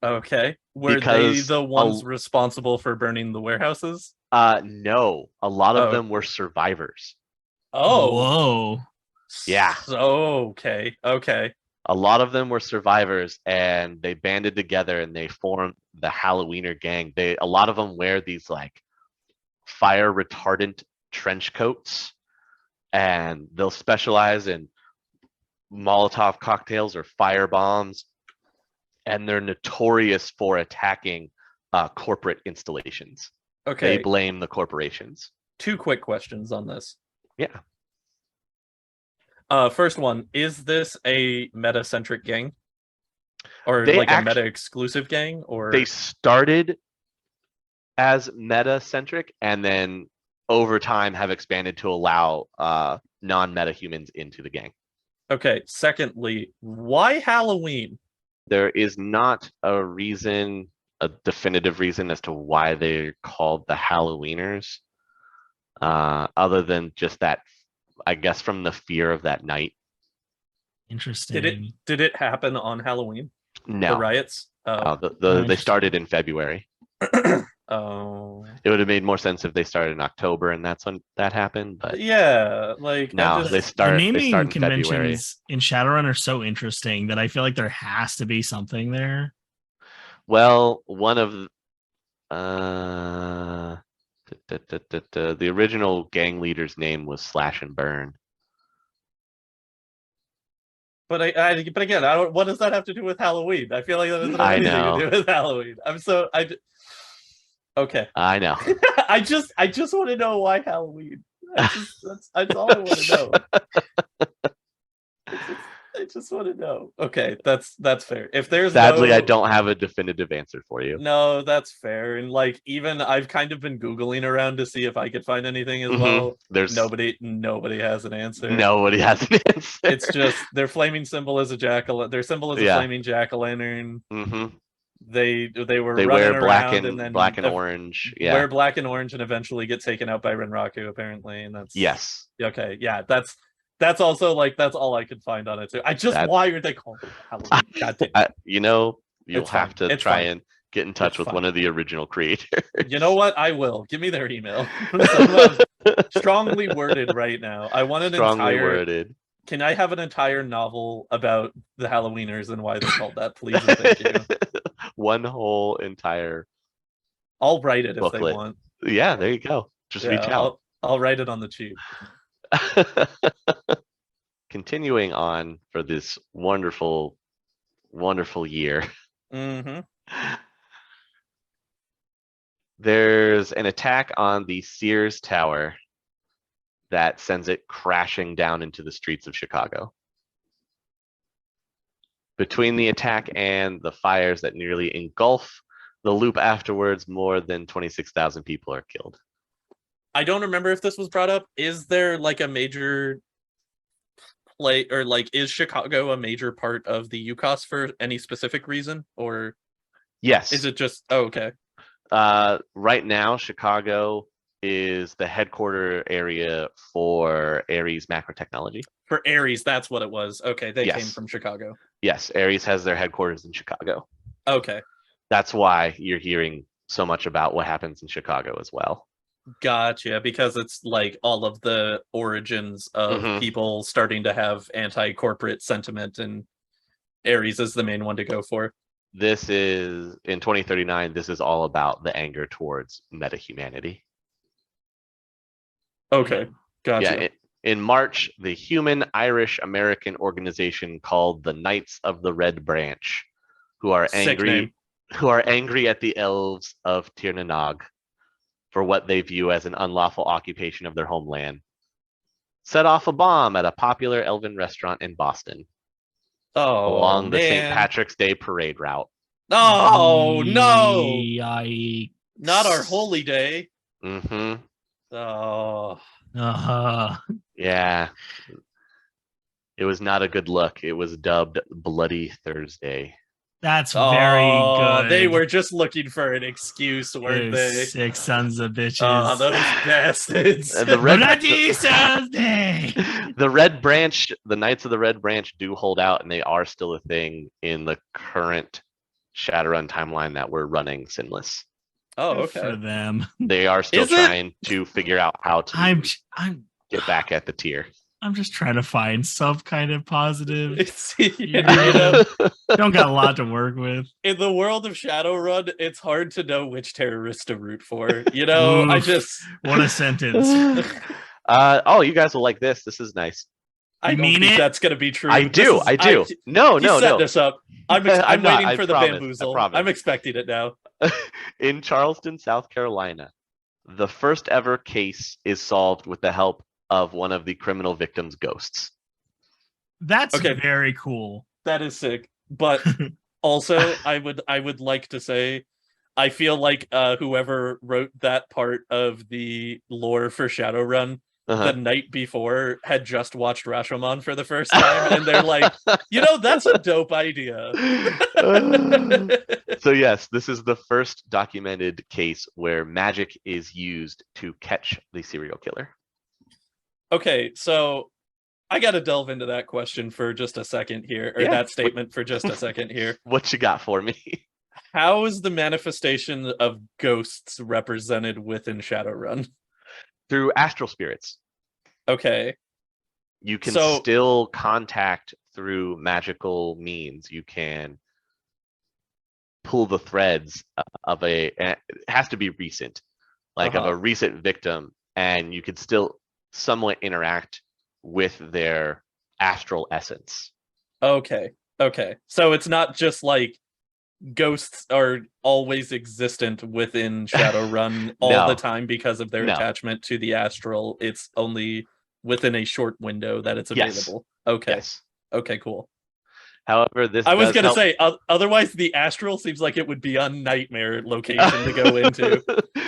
Okay. Were Because they the ones responsible for burning the warehouses? No. A lot of them were survivors. Oh. Whoa. Yeah. So, okay. A lot of them were survivors, and they banded together and they formed the Halloweener gang. A lot of them wear these like fire retardant trench coats, and they'll specialize in Molotov cocktails or fire bombs, and they're notorious for attacking corporate installations. Okay. They blame the corporations. 2 quick questions on this. Yeah. First one, is this a meta-centric gang? Or They like a meta-exclusive gang? Or They started as meta-centric and then over time have expanded to allow non-meta humans into the gang. Okay, secondly, why Halloween? There is not a definitive reason as to why they're called the Halloweeners, other than just that, I guess, from the fear of that night. Interesting. Did it happen on Halloween? No. The riots? They started in February. Oh. It would have made more sense if they started in October and that's when that happened, but yeah, like no, they the start naming in February. conventions in Shadowrun are so interesting that I feel like there has to be something there. Well, one of the original gang leader's name was Slash and Burn. But but again, I don't. What does that have to do with Halloween? I feel like that doesn't have I anything know. to do with Halloween. Okay. I know. I just want to know why Halloween. That's all I want to know. I just want to know. Okay, that's fair. If there's Sadly, I don't have a definitive answer for you. No, that's fair. And like, even I've kind of been Googling around to see if I could find anything as well. There's nobody has an answer. Nobody has an answer. It's just their flaming symbol is a jackal. Their symbol is a flaming jack-o'-lantern. They wear black and orange. Yeah, wear black and orange and eventually get taken out by Renraku apparently, and that's yes. Okay, yeah, that's also like that's all I could find on it too. Why are they called Halloween? God damn. You'll have to try and get in touch with one of the original creators. You know what? I will. Give me their email. Strongly worded right now. I want an entire worded. Can I have an entire novel about the Halloweeners and why they're called that, please and thank you. One whole entire I'll write it booklet. If they want. Yeah, there you go. Just reach out. I'll write it on the cheap. Continuing on for this wonderful, wonderful year. There's an attack on the Sears Tower that sends it crashing down into the streets of Chicago. Between the attack and the fires that nearly engulf the loop afterwards, more than 26,000 people are killed. I don't remember if this was brought up. Is there like a major play, or like is Chicago a major part of the UCOS for any specific reason, or yes, is it just okay? Right now, Chicago is the headquarter area for Ares Macro Technology. For Ares, that's what it was. Okay, they came from Chicago. Yes, Ares has their headquarters in Chicago. Okay. That's why you're hearing so much about what happens in Chicago as well. Gotcha, because it's like all of the origins of people starting to have anti-corporate sentiment, and Ares is the main one to go for. This is, in 2039, this is all about the anger towards metahumanity. Okay, gotcha. Yeah, in March, the human Irish-American organization called the Knights of the Red Branch, who are angry at the elves of Tír Tairngire for what they view as an unlawful occupation of their homeland, set off a bomb at a popular Elven restaurant in Boston. Along the St. Patrick's Day parade route. Oh no! Yikes. Not our holy day. Uh-huh. Yeah. It was not a good look. It was dubbed Bloody Thursday. That's very good. They were just looking for an excuse, weren't they? Sick sons of bitches. Oh, those bastards. Bloody Thursday. The Red Branch, the Knights of the Red Branch do hold out, and they are still a thing in the current Shadowrun timeline that we're running sinless. Oh, Good okay. for them. They are still trying to figure out how to get back at the tier. I'm just trying to find some kind of positive. It's, you know, Don't got a lot to work with. in the world of Shadowrun, it's hard to know which terrorist to root for. You know, I Oof. just What a sentence. Oh, you guys will like this. This is nice. I You don't mean think it? that's gonna be true. I do. No, He no, set no. this up. I'm I'm not, waiting I for the promise, I bamboozle. promise. I'm expecting it now. In Charleston, South Carolina, the first ever case is solved with the help of one of the criminal victims' ghosts. That's Okay. very cool. That is sick. But also, I would like to say, I feel like whoever wrote that part of the lore for Shadowrun the night before had just watched Rashomon for the first time, and they're like, you know, that's a dope idea. So yes, this is the first documented case where magic is used to catch the serial killer. Okay, so I got to delve into that question for just a second here, or Yeah. that statement for just a second here. What you got for me? How is the manifestation of ghosts represented within Shadowrun? Through astral spirits. Okay, You can So- still contact through magical means. You can pull the threads of it has to be recent, like of a recent victim, and you could still somewhat interact with their astral essence. okay. So it's not just like ghosts are always existent within Shadowrun all No. the time because of their No. attachment to the astral. It's only within a short window that it's Yes. available. Okay. Yes. Okay, cool. However, this I was does gonna help- say, otherwise the astral seems like it would be a nightmare location to go into.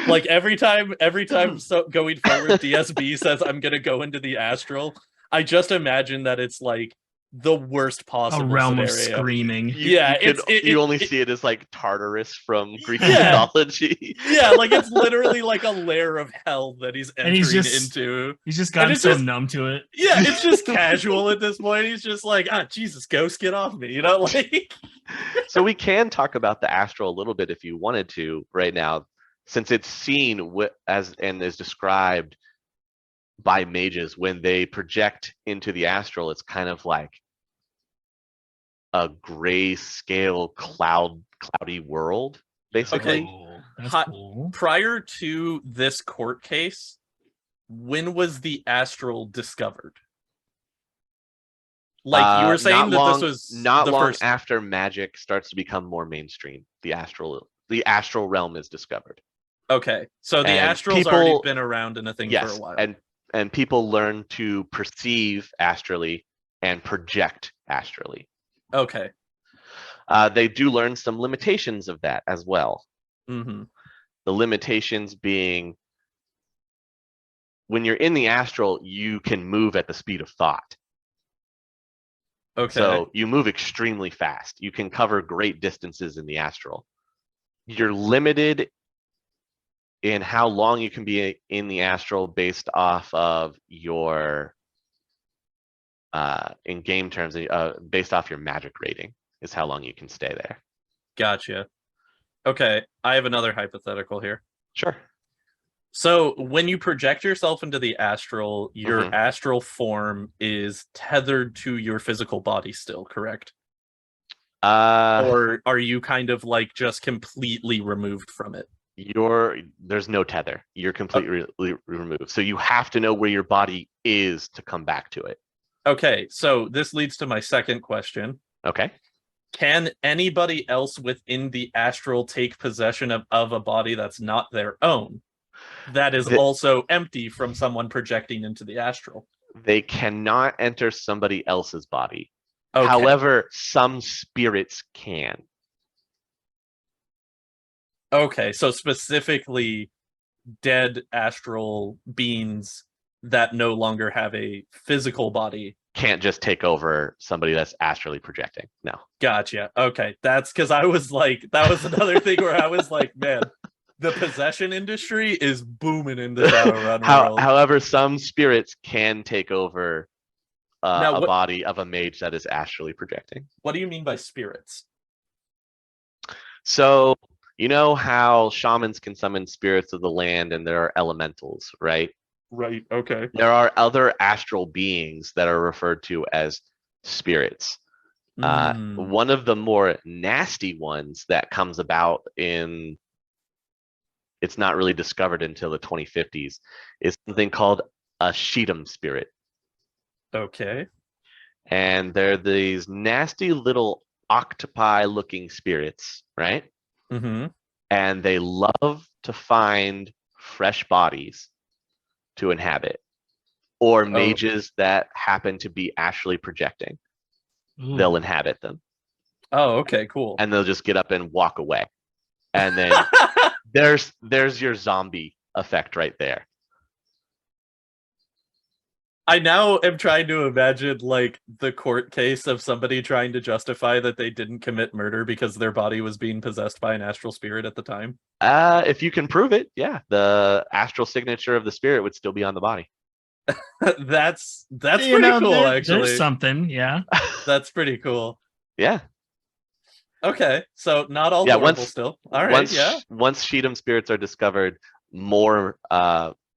Like every time going forward, DSB says I'm gonna go into the astral. I just imagine that it's like the worst A possible realm of scenario. screaming. Yeah, you only see it as like Tartarus from Greek Yeah. mythology. Yeah, like it's literally like a layer of hell that he's And entering he's just- into. He's just gotten it's so just- numb to it. Yeah, it's just casual at this point. He's just like, Jesus, ghost, get off me. You know, like So we can talk about the astral a little bit if you wanted to right now, since it's seen as and is described by mages when they project into the astral. It's kind of like a grayscale cloudy world, basically. Cool. That's Hot- cool. prior to this court case, when was the astral discovered? Like you were saying that this was not the long first. after magic starts to become more mainstream. The astral realm is discovered. Okay, so the And astral's already people- been around in a thing Yes, for a while. and people learn to perceive astrally and project astrally. Okay. They do learn some limitations of that as well. Mm-hmm. The limitations being when you're in the astral, you can move at the speed of thought. Okay. So you move extremely fast. You can cover great distances in the astral. You're limited in how long you can be in the astral based off of your, in game terms, based off your magic rating is how long you can stay there. Gotcha. Okay, I have another hypothetical here. Sure. So when you project yourself into the astral, your Mhm. astral form is tethered to your physical body still, correct? Or are you kind of like just completely removed from it? There's no tether. You're completely removed. So you have to know where your body is to come back to it. Okay, so this leads to my second question. Okay. Can anybody else within the astral take possession of a body that's not their own, that is also empty from someone projecting into the astral? They cannot enter somebody else's body. Okay. However, some spirits can. Okay, so specifically dead astral beings that no longer have a physical body. Can't just take over somebody that's astrally projecting. No. Gotcha. Okay, that's because I was like, that was another thing where I was like, man, the possession industry is booming in the Shadowrun world. However, some spirits can take over Now, a what- body of a mage that is astrally projecting. What do you mean by spirits? So, you know how shamans can summon spirits of the land and there are elementals, right? Right. Okay. There are other astral beings that are referred to as spirits. Mm, One of the more nasty ones that comes about in, it's not really discovered until the 2050s, is something called a Shedum spirit. okay. And they're these nasty little octopi-looking spirits, right? Mm-hmm. And they love to find fresh bodies to inhabit, or mages that happen to be astrally projecting. Ooh. They'll inhabit them, Oh, okay, cool. and they'll just get up and walk away. And then there's your zombie effect right there. I now am trying to imagine like the court case of somebody trying to justify that they didn't commit murder because their body was being possessed by an astral spirit at the time. If you can prove it, yeah, the astral signature of the spirit would still be on the body. That's pretty cool, actually. There's something, yeah. That's pretty cool. Yeah. Okay, so not all Yeah, horrible still. All right, yeah. Once Shedum spirits are discovered, more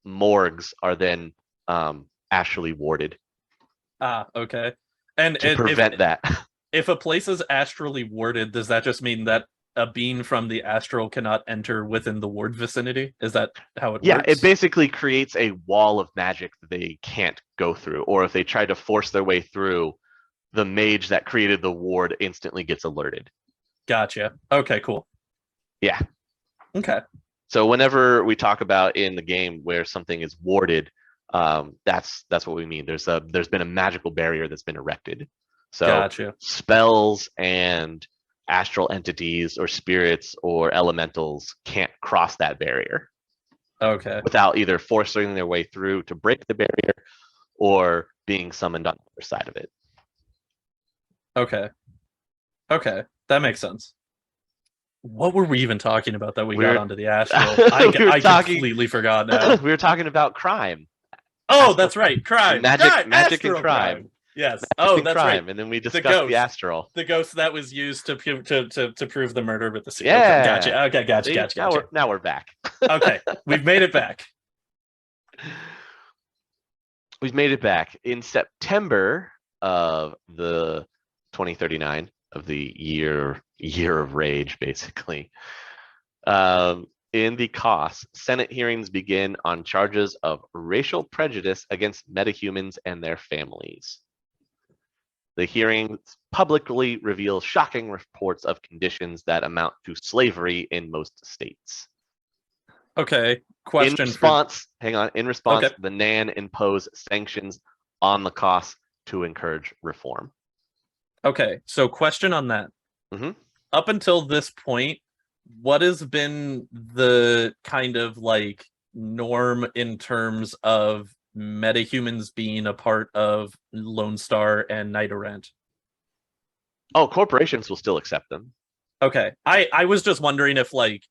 morgues are then astrally warded Ah, okay. And to prevent that. if a place is astrally warded, does that just mean that a being from the astral cannot enter within the ward vicinity? Is that how it Yeah, works? it basically creates a wall of magic that they can't go through. Or if they try to force their way through, the mage that created the ward instantly gets alerted. Gotcha. Okay, cool. Yeah. Okay. So whenever we talk about in the game where something is warded, that's what we mean. There's been a magical barrier that's been erected. So Gotcha. spells and astral entities or spirits or elementals can't cross that barrier Okay. without either forcing their way through to break the barrier or being summoned on the other side of it. Okay. Okay. That makes sense. What were we even talking about that we got onto the astral? I completely forgot now. We were talking about crime. Oh, Astral, that's right. Crime. magic and Astral crime. Yes. Magic and That's crime. right. And then we The discussed ghost. the astral. The ghost that was used to prove the murder with the seal. Yeah. Gotcha. Okay. See? Gotcha. Now we're back. Okay. We've made it back. We've made it back in September of the 2039 of the year of rage, basically. In the COS, Senate hearings begin on charges of racial prejudice against metahumans and their families. The hearings publicly reveal shocking reports of conditions that amount to slavery in most states. Okay. Question. In response, Okay. the NAN imposed sanctions on the COS to encourage reform. Okay. So question on that. Mhm. Up until this point, what has been the kind of like norm in terms of metahumans being a part of Lone Star and Night Errant? Oh, corporations will still accept them. Okay. I was just wondering if like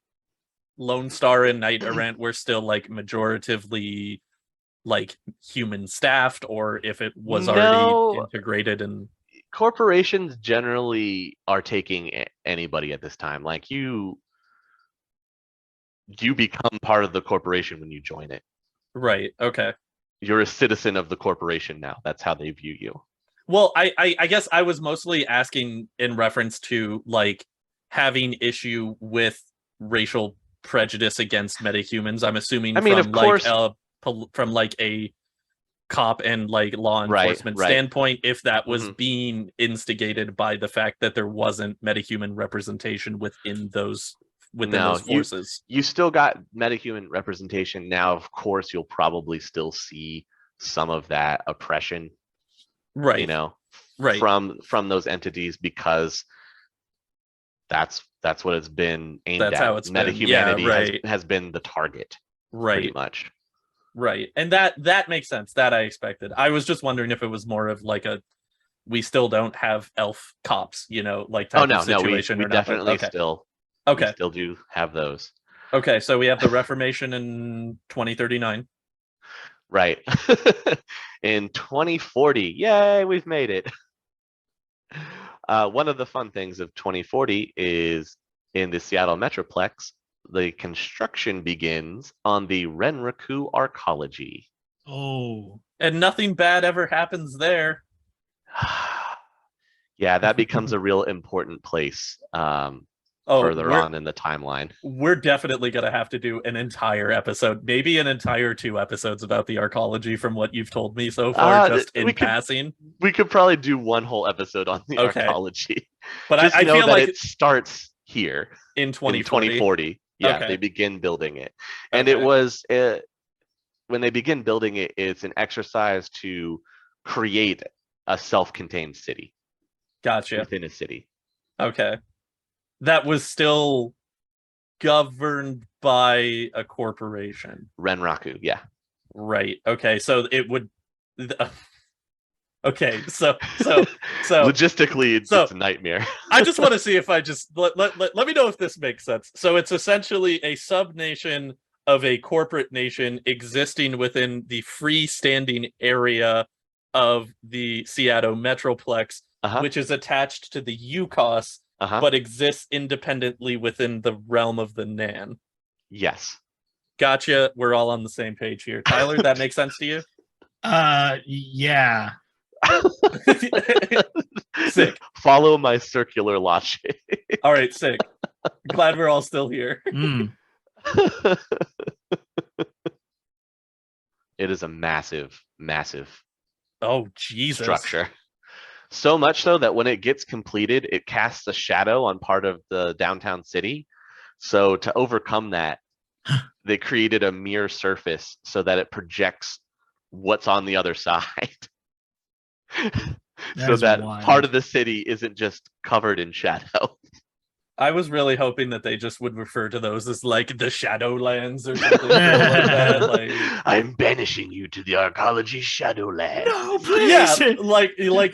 Lone Star and Night Errant were still like majoritively like human staffed, or if it was already integrated. And corporations generally are taking anybody at this time. Like you become part of the corporation when you join it. Right. Okay. You're a citizen of the corporation now. That's how they view you. Well, I guess I was mostly asking in reference to like having issue with racial prejudice against metahumans. I'm assuming from like a cop and like law enforcement standpoint, if that was being instigated by the fact that there wasn't metahuman representation within those forces. You still got metahuman representation. Now, of course, you'll probably still see some of that oppression. Right. You know, right. From those entities, because that's what it's been aimed at. That's how it's metahumanity been. has been the target. Right. Pretty much. Right. And that makes sense. That I expected. I was just wondering if it was more of like we still don't have elf cops, you know, like type of situation. We definitely still do have those. Okay, so we have the Reformation in 2039. Right. In 2040. Yay, we've made it. One of the fun things of 2040 is in the Seattle Metroplex, the construction begins on the Renraku arcology. Oh. And nothing bad ever happens there. Yeah, that becomes a real important place further on in the timeline. We're definitely going to have to do an entire episode, maybe an entire 2 episodes about the arcology from what you've told me so far, just in passing. We could probably do one whole episode on the arcology. But just I know feel that like it starts here in 2040. Yeah, they begin building it. And it was, when they begin building it, it's an exercise to create a self-contained city. Gotcha. Within a city. Okay. That was still governed by a corporation. Renraku, yeah. Right. Okay. So it would. Okay. So logistically, it's a nightmare. I just want to see if I just let me know if this makes sense. So it's essentially a sub-nation of a corporate nation existing within the freestanding area of the Seattle Metroplex, which is attached to the UCOS, but exists independently within the realm of the Nan. Yes. Gotcha. We're all on the same page here. Tyler, that makes sense to you? Yeah. Sick. Follow my circular logic. All right, sick. Glad we're all still here. It is a massive, massive Jesus. structure. So much so that when it gets completed, it casts a shadow on part of the downtown city. So to overcome that, they created a mirror surface so that it projects what's on the other side. So that part of the city isn't just covered in shadow. I was really hoping that they just would refer to those as like the Shadowlands or something like that. Like, I'm banishing you to the arcology Shadowland. No, please. Yeah,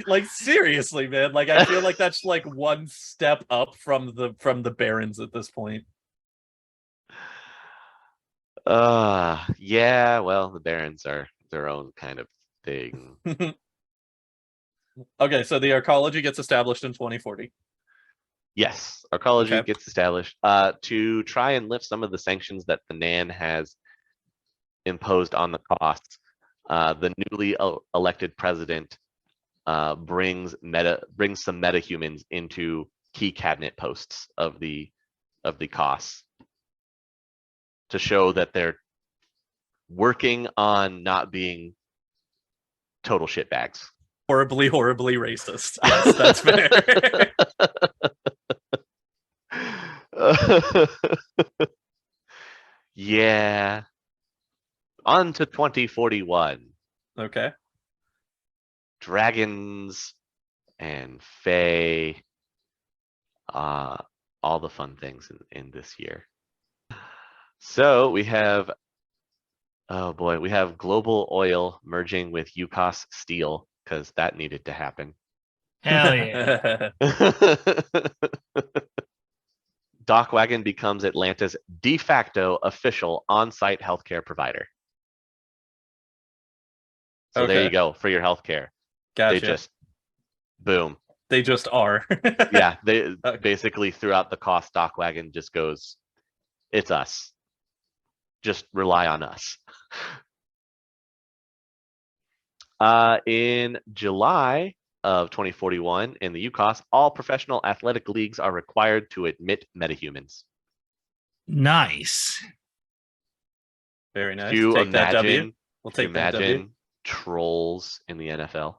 like seriously, man. Like I feel like that's like one step up from the barrens at this point. Yeah, well, the barrens are their own kind of thing. Okay, so the arcology gets established in 2040. Yes, arcology gets established to try and lift some of the sanctions that the Nan has imposed on the costs. The newly elected president brings some metahumans into key cabinet posts of the costs to show that they're working on not being total shitbags. Horribly racist. Yes, that's fair. Yeah. On to 2041. Okay. Dragons and Fae. All the fun things in this year. So we have, oh boy, we have global oil merging with UCOS steel, because that needed to happen. Hell yeah. DocWagon becomes Atlanta's de facto official on-site healthcare provider. So there you go for your healthcare. Gotcha. They just, boom. They just are. Yeah, they basically throughout the cost, DocWagon just goes, it's us. Just rely on us. In July of 2041, in the UCOS, all professional athletic leagues are required to admit metahumans. Nice. Very nice. You take imagine, that W. We'll take that W. trolls in the NFL.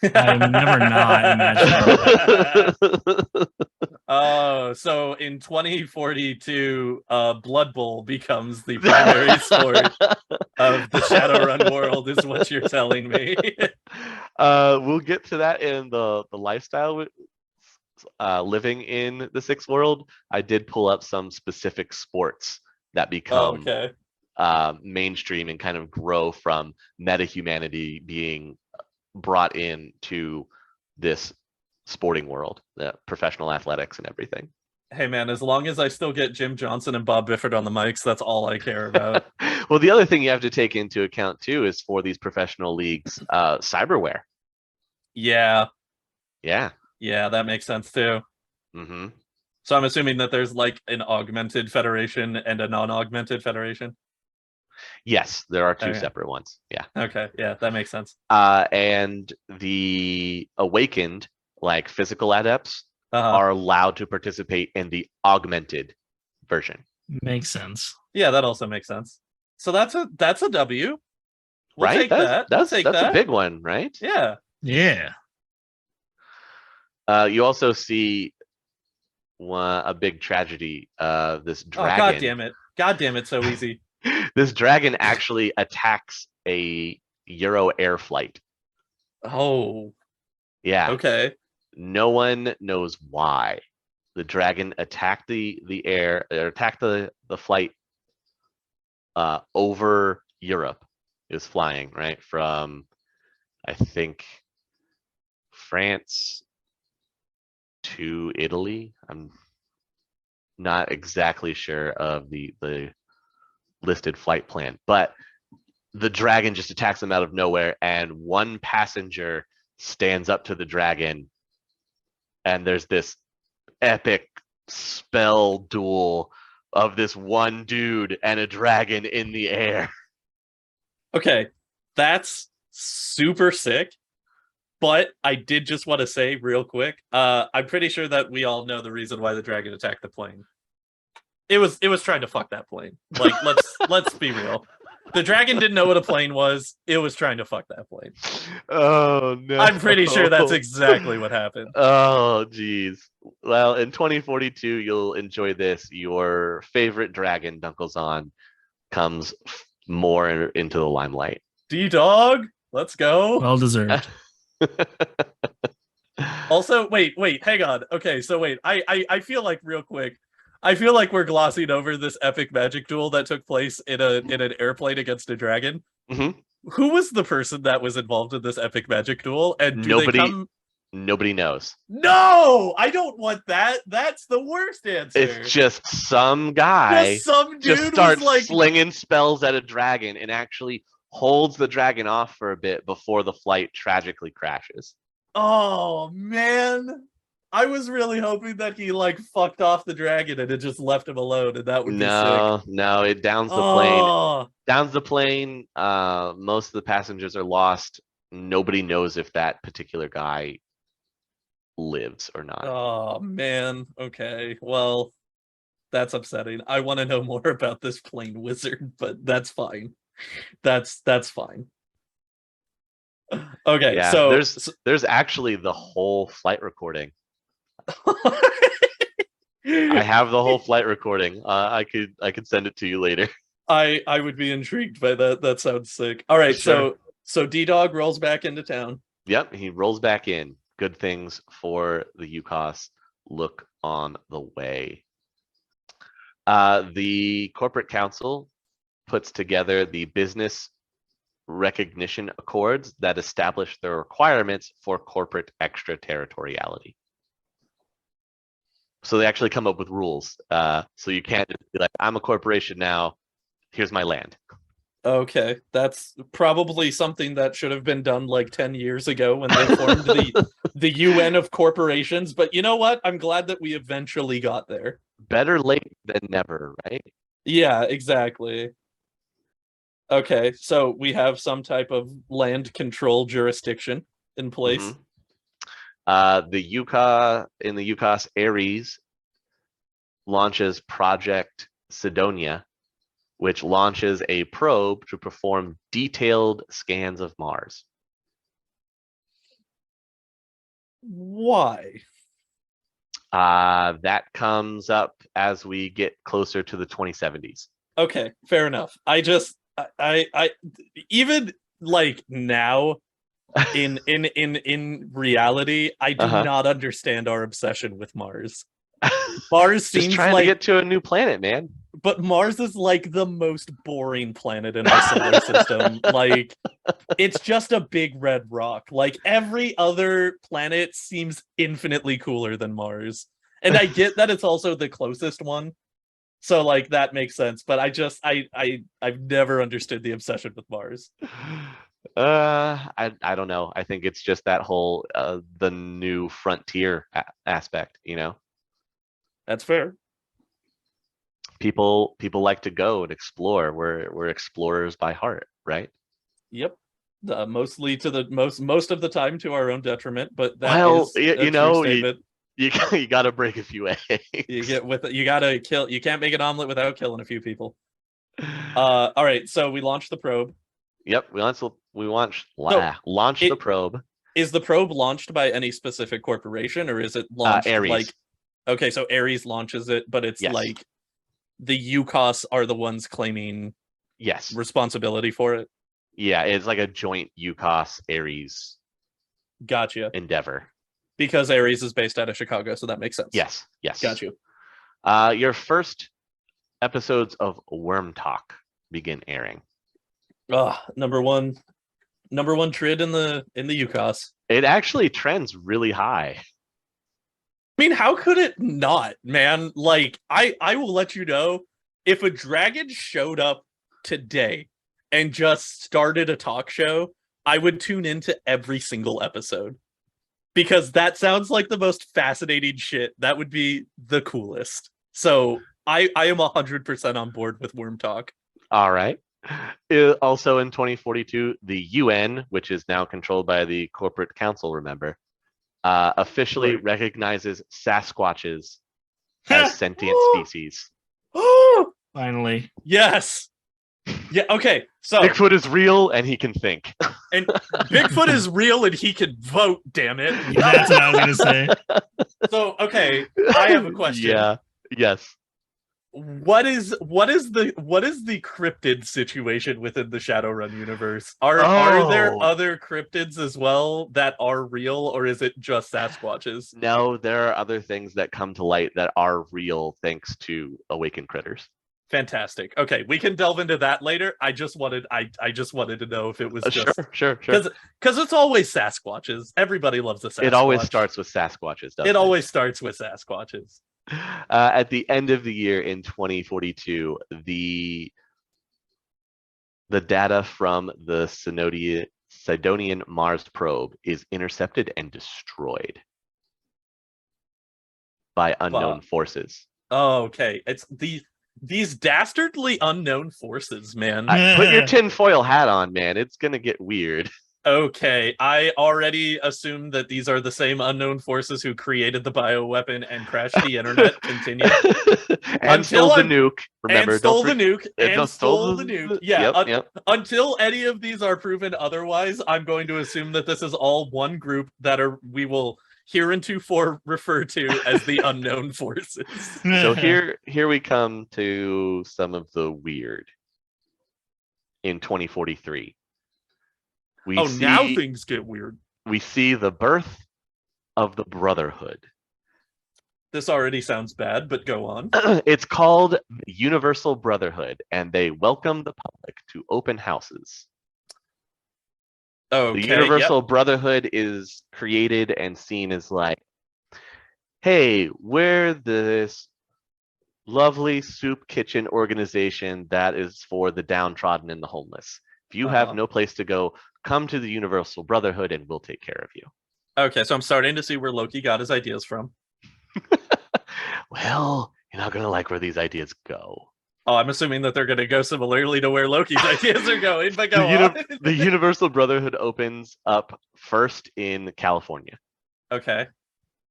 I've never not imagined. Oh, so in 2042, Blood Bowl becomes the primary sport of the Shadowrun world, is what you're telling me. We'll get to that in the lifestyle living in the sixth world. I did pull up some specific sports that become mainstream and kind of grow from meta-humanity being brought in to this sporting world, the professional athletics and everything. Hey man, as long as I still get Jim Johnson and Bob Bifford on the mics, that's all I care about. Well, the other thing you have to take into account too is for these professional leagues, cyberware. Yeah, that makes sense too. Mm-hmm. So I'm assuming that there's like an augmented federation and a non-augmented federation. Yes, there are two Okay. separate ones. Yeah. Okay, yeah, that makes sense. And the awakened, like physical adepts, are allowed to participate in the augmented version. Makes sense. Yeah, that also makes sense. So that's a W. We'll Right? take that. We'll That's take a that. big one, right? Yeah. Yeah. You also see a big tragedy. This dragon. Oh, God damn it. God damn it, so easy. This dragon actually attacks a Euro air flight. Oh. Yeah. Okay. No one knows why. The dragon attacked the flight over Europe. It was flying, right? From, I think, France to Italy. I'm not exactly sure of the listed flight plan, but the dragon just attacks them out of nowhere, and one passenger stands up to the dragon, and there's this epic spell duel of this one dude and a dragon in the air. Okay. That's super sick. But I did just want to say real quick, I'm pretty sure that we all know the reason why the dragon attacked the plane. It was trying to fuck that plane. Like, let's be real. The dragon didn't know what a plane was. It was trying to fuck that plane. Oh no. I'm pretty sure that's exactly what happened. Oh geez. Well, in 2042, you'll enjoy this. Your favorite dragon, Dunkelzahn, comes more into the limelight. D-Dog, let's go. Well deserved. Also, wait, hang on. Okay, so wait, I feel like real quick, I feel like we're glossing over this epic magic duel that took place in an airplane against a dragon. Mm-hmm. Who was the person that was involved in this epic magic duel? And Nobody knows. No, I don't want that. That's the worst answer. It's just some guy Just some dude starts was like slinging spells at a dragon and actually holds the dragon off for a bit before the flight tragically crashes. Oh man, I was really hoping that he like fucked off the dragon and it just left him alone, and that would be sick. No, it downs the plane. Downs the plane. Most of the passengers are lost. Nobody knows if that particular guy lives or not. Oh man. Okay. Well, that's upsetting. I want to know more about this plane wizard, but that's fine. That's fine. Okay, Yeah, so there's actually the whole flight recording. I have the whole flight recording. I could send it to you later. I would be intrigued by that. That sounds sick. All right, Sure. so D-Dog rolls back into town. Yep, he rolls back in. Good things for the UCOS look on the way. The corporate council puts together the business recognition accords that establish the requirements for corporate extraterritoriality. So they actually come up with rules. So you can't just be like, I'm a corporation now, here's my land. Okay, that's probably something that should have been done like 10 years ago when they formed the UN of corporations. But you know what? I'm glad that we eventually got there. Better late than never, right? Yeah, exactly. Okay, so we have some type of land control jurisdiction in place. Mm-hmm. The UCOS Ares launches Project Sidonia, which launches a probe to perform detailed scans of Mars. Why? That comes up as we get closer to the 2070s. Okay, fair enough. I even like now in reality, I do not understand our obsession with Mars. Mars seems just trying like to get to a new planet, man. But Mars is like the most boring planet in our solar system. Like, it's just a big red rock. Like, every other planet seems infinitely cooler than Mars. And I get that it's also the closest one. So, like, that makes sense. But I've never understood the obsession with Mars. I don't know. I think it's just that whole the new frontier aspect, you know? That's fair. people like to go and explore. We're explorers by heart, right? Yep. Mostly to the most of the time to our own detriment, but that Well, is a you true know, statement. you got to break a few eggs. You gotta kill. You can't make an omelet without killing a few people. All right, so we launched the probe. Yep, launched it- the probe. Is the probe launched by any specific corporation, or is it launched Ares. like? Okay, so Ares launches it, but it's Yes. like the UCOS are the ones claiming Yes. responsibility for it. Yeah, it's like a joint UCOS Ares Gotcha. endeavor. Because Ares is based out of Chicago, so that makes sense. Yes. Got you. Your first episodes of Worm Talk begin airing. Number one trid in the UCOS. It actually trends really high. I mean, how could it not, man? Like, I will let you know, if a dragon showed up today and just started a talk show, I would tune into every single episode. Because that sounds like the most fascinating shit. That would be the coolest. So I am 100% on board with Worm Talk. All right. Also in 2042, the UN, which is now controlled by the Corporate Council, remember, officially Right. recognizes Sasquatches as sentient species. Finally. Yes. Yeah, okay. So Bigfoot is real and he can think. and Bigfoot is real and he can vote, damn it. That's what I was gonna say. So, okay, I have a question. Yeah. Yes. What is the cryptid situation within the Shadowrun universe? Are there Oh. other cryptids as well that are real, or is it just Sasquatches? No, there are other things that come to light that are real thanks to awakened critters. Fantastic. Okay, we can delve into that later. I just wanted to know if it was just Sure. because it's always Sasquatches. Everybody loves a Sasquatch. It always starts with Sasquatches, doesn't it? It always starts with Sasquatches. At the end of the year in 2042, the data from the Sidonian Mars probe is intercepted and destroyed by unknown forces. Oh, okay. It's these dastardly unknown forces, man. Put your tinfoil hat on, man. It's gonna get weird. Okay, I already assumed that these are the same unknown forces who created the bioweapon and crashed the internet. Continue. And stole the nuke. Remember, and stole the nuke. And stole the nuke. Yeah. Yep. Until any of these are proven otherwise, I'm going to assume that this is all one group that we will hereinto refer to as the unknown forces. So here we come to some of the weird in 2043. Now things get weird. We see the birth of the Brotherhood. This already sounds bad, but go on. It's called the Universal Brotherhood, and they welcome the public to open houses. Okay, The Universal Brotherhood is created and seen as like, hey, we're this lovely soup kitchen organization that is for the downtrodden and the homeless. If you have no place to go, come to the Universal Brotherhood and we'll take care of you. Okay, so I'm starting to see where Loki got his ideas from. Well, you're not going to like where these ideas go. Oh, I'm assuming that they're going to go similarly to where Loki's ideas are going, but go on. The Universal Brotherhood opens up first in California. Okay.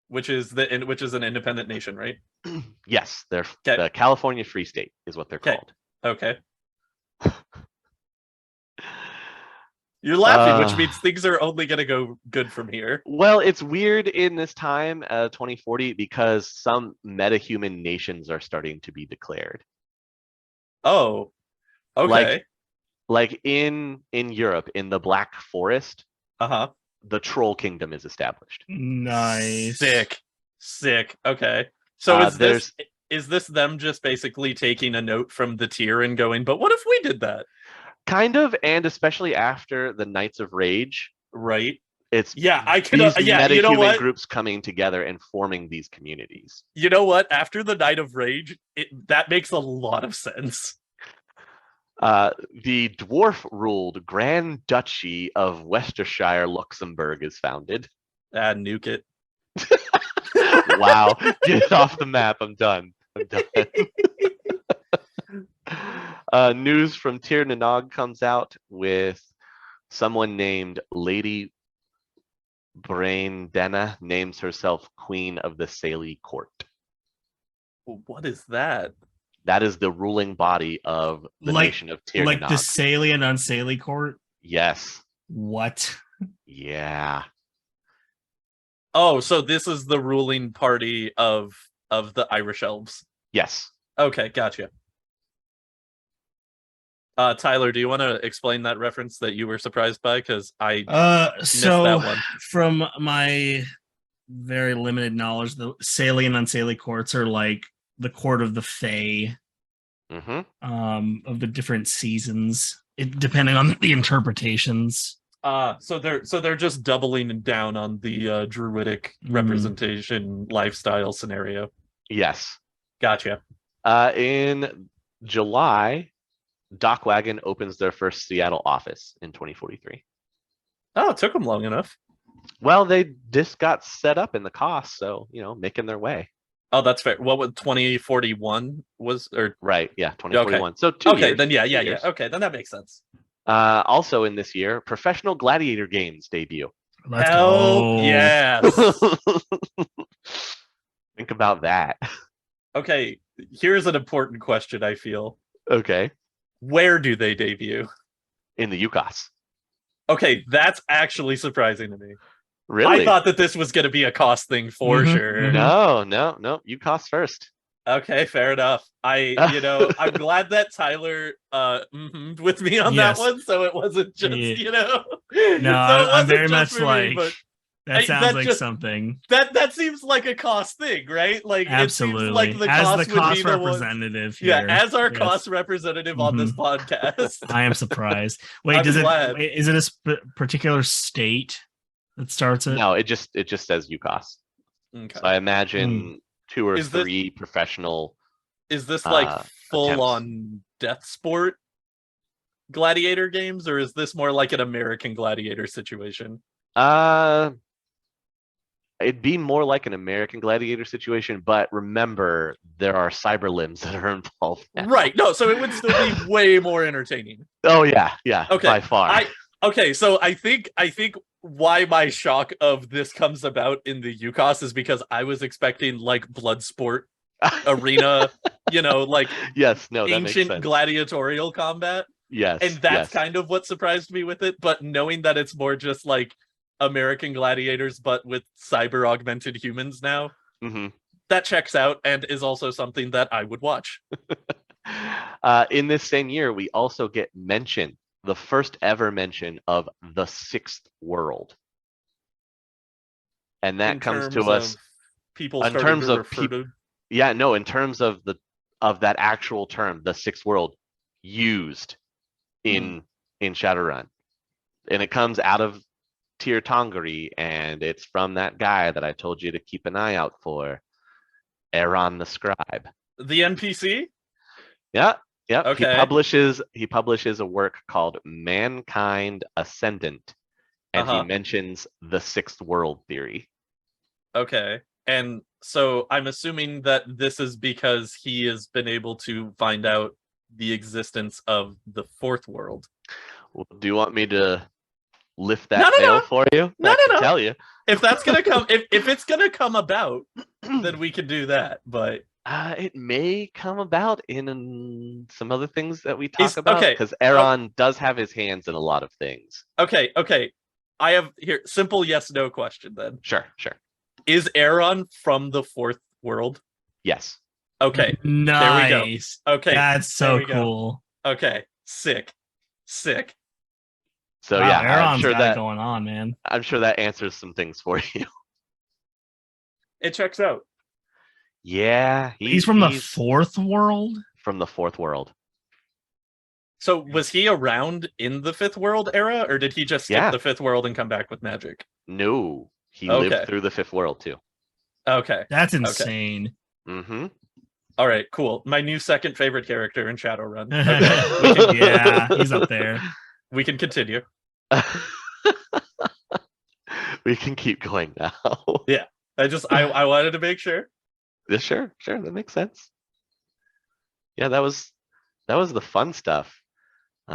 Which is an independent nation, right? Yes, they're the California Free State is what they're called. Okay. You're laughing, which means things are only going to go good from here. Well, it's weird in this time, 2040, because some metahuman nations are starting to be declared. Oh, okay. Like in Europe, in the Black Forest, the Troll Kingdom is established. Nice. Sick. Okay. So is this them just basically taking a note from the Tyr and going, but what if we did that? Kind of, and especially after the Knights of Rage, right? It's these metahuman groups coming together and forming these communities. You know what? After the Night of Rage, that makes a lot of sense. The dwarf-ruled Grand Duchy of Worcestershire, Luxembourg is founded. Nuke it. Wow, get it off the map. I'm done. News from Tír Tairngire comes out with someone named Lady Braindena names herself Queen of the Saily Court. What is that? That is the ruling body of the nation of Tír Like the Tairngire. Saily and Unsaily Court? Yes. What? Yeah. Oh, so this is the ruling party of the Irish elves. Yes. Okay, gotcha. Tyler, do you want to explain that reference that you were surprised by? Because I missed that one. From my very limited knowledge, the Saily and Unsaily courts are like the court of the Fae, of the different seasons, depending on the interpretations. So they're just doubling down on the druidic representation lifestyle scenario. Yes. Gotcha. In July, Dockwagon opens their first Seattle office in 2043. Oh, it took them long enough. Well, they just got set up in the cost, so making their way. Oh, that's fair. What was 2041 was, or right? Yeah, 2041. Okay. So 2 years. Okay, then yeah. Years. Okay, then that makes sense. Also in this year, Professional Gladiator Games debut. Let's Hell go. yes. Think about that. Okay, here's an important question, I feel. Okay. Where do they debut? In the UCOS. Okay, that's actually surprising to me. Really? I thought that this was going to be a cost thing for sure. No. UCOS first. Okay, fair enough. I'm glad that Tyler with me on that one, so it wasn't just, No, so I'm very much like, but that sounds like just, something. That seems like a cost thing, right? Like, absolutely. It seems like the as cost the cost would be representative the one, here. Yeah, as our cost representative on this podcast. I am surprised. Wait, is it a particular state that starts it? No, it just says UCOS. Okay. So I imagine 2 or 3 this, professional. Is this like full on death sport gladiator games, or is this more like an American Gladiator situation? It'd be more like an American Gladiator situation, but remember there are cyber limbs that are involved now. Right. No, so it would still be way more entertaining. Oh yeah. Okay. By far. Okay, so I think why my shock of this comes about in the UCOS is because I was expecting like blood sport arena, like yes, no, that ancient makes sense. gladiatorial combat. Yes. And that's kind of what surprised me with it, but knowing that it's more just like American gladiators but with cyber augmented humans now, that checks out and is also something that I would watch. In this same year, we also get the first ever mention of the 6th world. And that comes to us people in terms of in terms of that actual term, the 6th world, used in Shadowrun. And it comes out of Tír Tairngire, and it's from that guy that I told you to keep an eye out for, Aaron the Scribe. The NPC? Yeah. Okay. He publishes a work called Mankind Ascendant, and he mentions the 6th world theory. Okay. And so I'm assuming that this is because he has been able to find out the existence of the 4th world. Well, do you want me to lift that veil for you? No. Tell you. If that's gonna come, if it's gonna come about, then we can do that. But it may come about in some other things that we talk about, okay, because Aaron does have his hands in a lot of things. Okay. I have here simple yes/no question then. Sure. Is Aaron from the 4th world? Yes. Okay. Nice. There we go. Okay. That's so cool. Okay. Sick. So wow, yeah, Aaron's I'm sure got that it going on, man. I'm sure that answers some things for you. It checks out. Yeah, he's from the 4th world. From the 4th world. So was he around in the 5th world era, or did he just skip the 5th world and come back with magic? No, he lived through the 5th world too. Okay, that's insane. Mm-hmm. All right, cool. My new second favorite character in Shadowrun. Okay. Yeah, he's up there. We can continue. We can keep going now. Yeah, I wanted to make sure. Yeah, sure, that makes sense. Yeah, that was the fun stuff.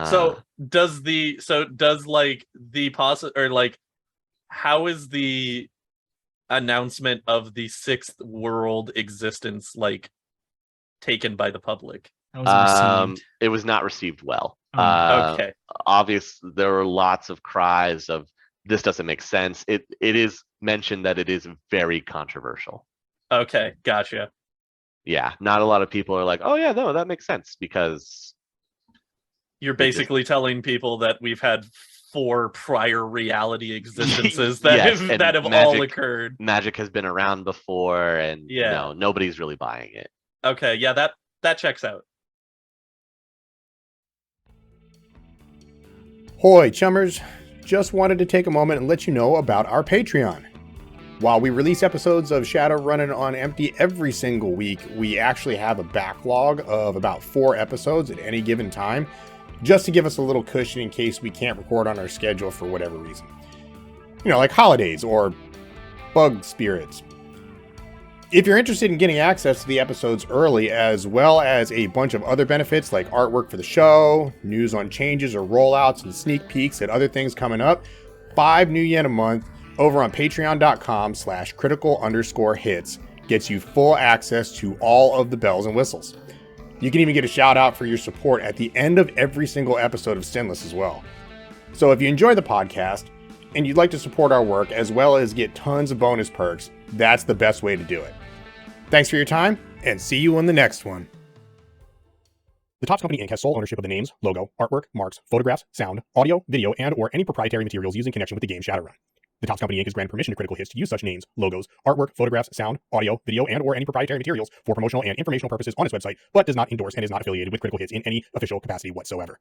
So does like the or like how is the announcement of the sixth world existence like taken by the public? How was it received? It was not received well. Okay. Obviously, there were lots of cries of this doesn't make sense. It is mentioned that it is very controversial. Okay, gotcha. Yeah, not a lot of people are like, oh yeah, no, that makes sense, because you're basically telling people that we've had 4 prior reality existences that yes, that have all occurred. Magic has been around before, and no, nobody's really buying it. Okay, yeah, that checks out. Hoy, chummers! Just wanted to take a moment and let you know about our Patreon. While we release episodes of Shadowrunnin on Empty every single week, we actually have a backlog of about 4 episodes at any given time, just to give us a little cushion in case we can't record on our schedule for whatever reason. You know, like holidays or bug spirits. If you're interested in getting access to the episodes early, as well as a bunch of other benefits like artwork for the show, news on changes or rollouts, and sneak peeks at other things coming up, 5 new yen a month over on patreon.com/critical_hits gets you full access to all of the bells and whistles. You can even get a shout out for your support at the end of every single episode of Sinless as well. So if you enjoy the podcast and you'd like to support our work as well as get tons of bonus perks, that's the best way to do it. Thanks for your time, and see you on the next one. The Topps Company Inc. has sole ownership of the names, logo, artwork, marks, photographs, sound, audio, video, and or any proprietary materials used in connection with the game Shadowrun. The Topps Company Inc. has granted permission to Critical Hits to use such names, logos, artwork, photographs, sound, audio, video, and or any proprietary materials for promotional and informational purposes on its website, but does not endorse and is not affiliated with Critical Hits in any official capacity whatsoever.